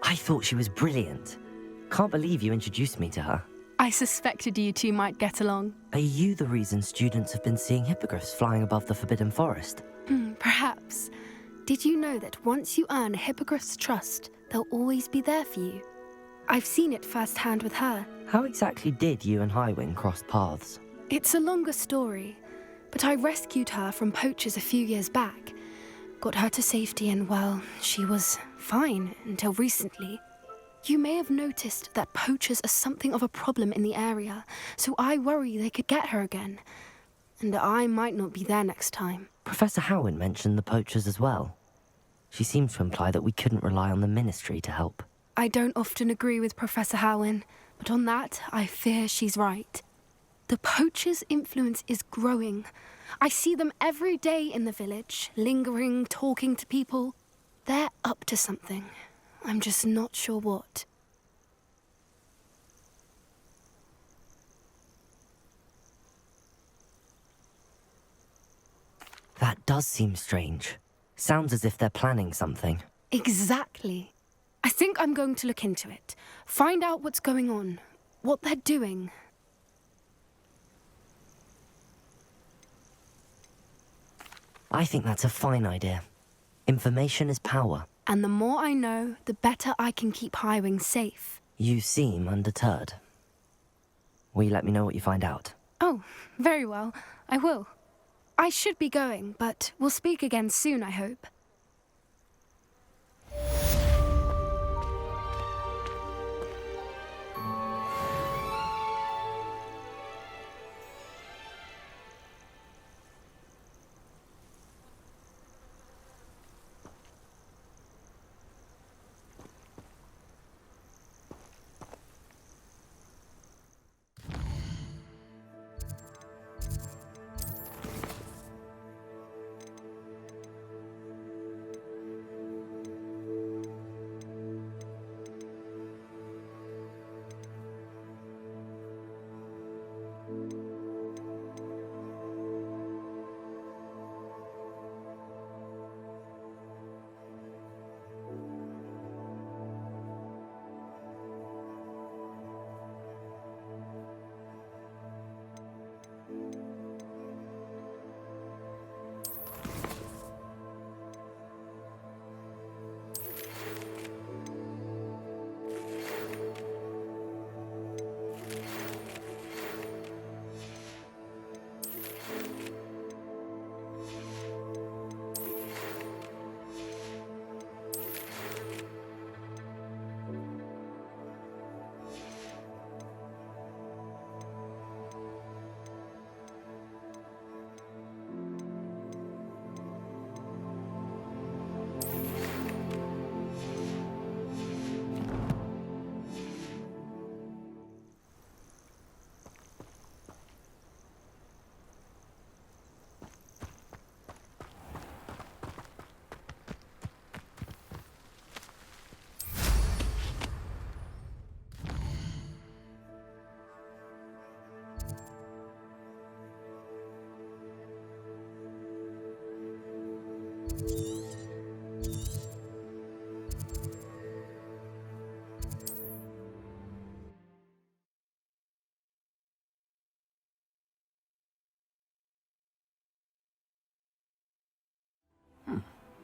[SPEAKER 2] I thought she was brilliant. Can't believe you introduced me to her.
[SPEAKER 23] I suspected you two might get along.
[SPEAKER 2] Are you the reason students have been seeing hippogriffs flying above the Forbidden Forest?
[SPEAKER 23] Perhaps. Did you know that once you earn a hippogriff's trust, they'll always be there for you? I've seen it firsthand with her.
[SPEAKER 2] How exactly did you and Highwing cross paths?
[SPEAKER 23] It's a longer story, but I rescued her from poachers a few years back. Got her to safety and, well, she was fine until recently. You may have noticed that poachers are something of a problem in the area, so I worry they could get her again. And I might not be there next time.
[SPEAKER 2] Professor Howin mentioned the poachers as well. She seemed to imply that we couldn't rely on the Ministry to help.
[SPEAKER 23] I don't often agree with Professor Howin, but on that, I fear she's right. The poachers' influence is growing. I see them every day in the village, lingering, talking to people. They're up to something. I'm just not sure what.
[SPEAKER 2] That does seem strange. Sounds as if they're planning something.
[SPEAKER 23] Exactly. I think I'm going to look into it. Find out what's going on, what they're doing.
[SPEAKER 2] I think that's a fine idea. Information is power.
[SPEAKER 23] And the more I know, the better I can keep Highwing safe.
[SPEAKER 2] You seem undeterred. Will you let me know what you find out?
[SPEAKER 23] Oh, very well. I will. I should be going, but we'll speak again soon, I hope.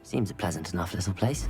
[SPEAKER 2] Seems a pleasant enough little place.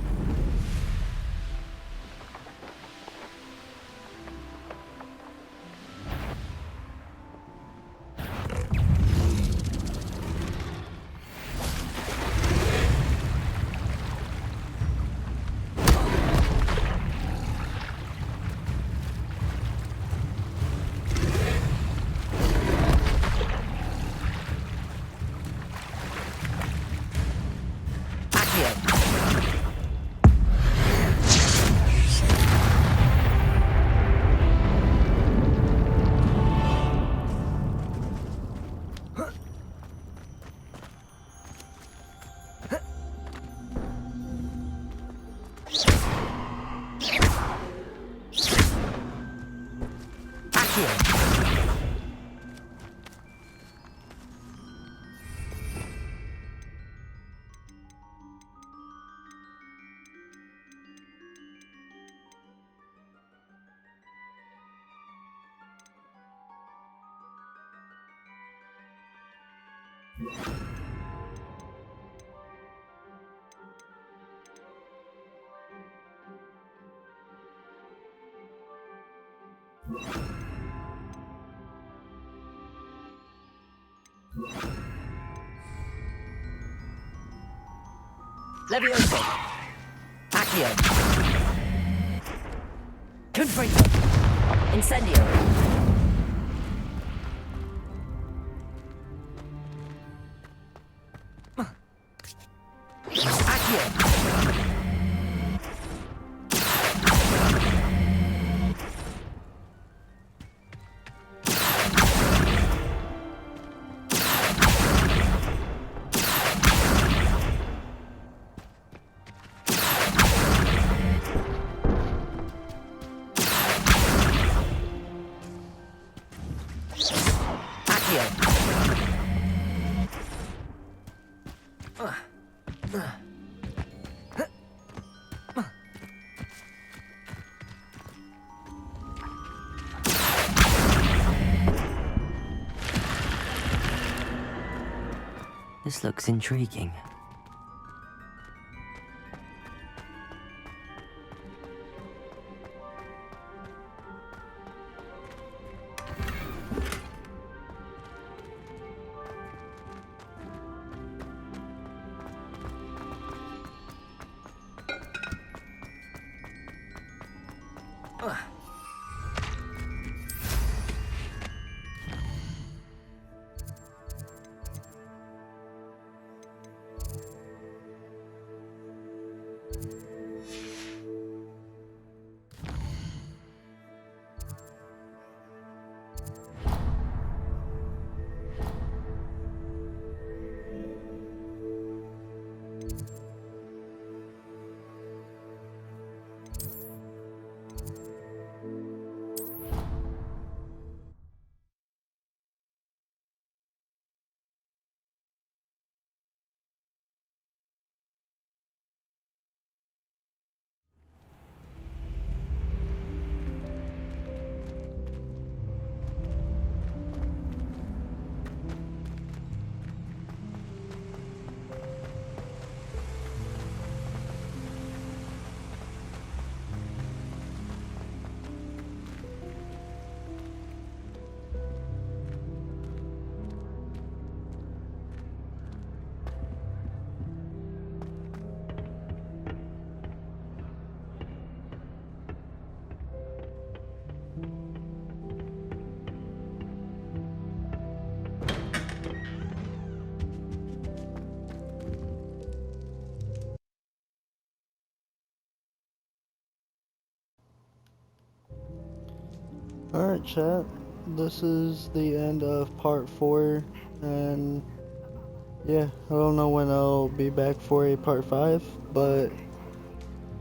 [SPEAKER 2] Levioso! Accio! Confringo! Incendio! Accio! This looks intriguing.
[SPEAKER 1] Alright, chat. This is the end of part 4, and yeah, I don't know when I'll be back for a part 5, but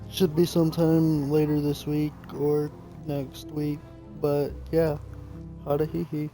[SPEAKER 1] should be sometime later this week or next week. But yeah, hada hee hee.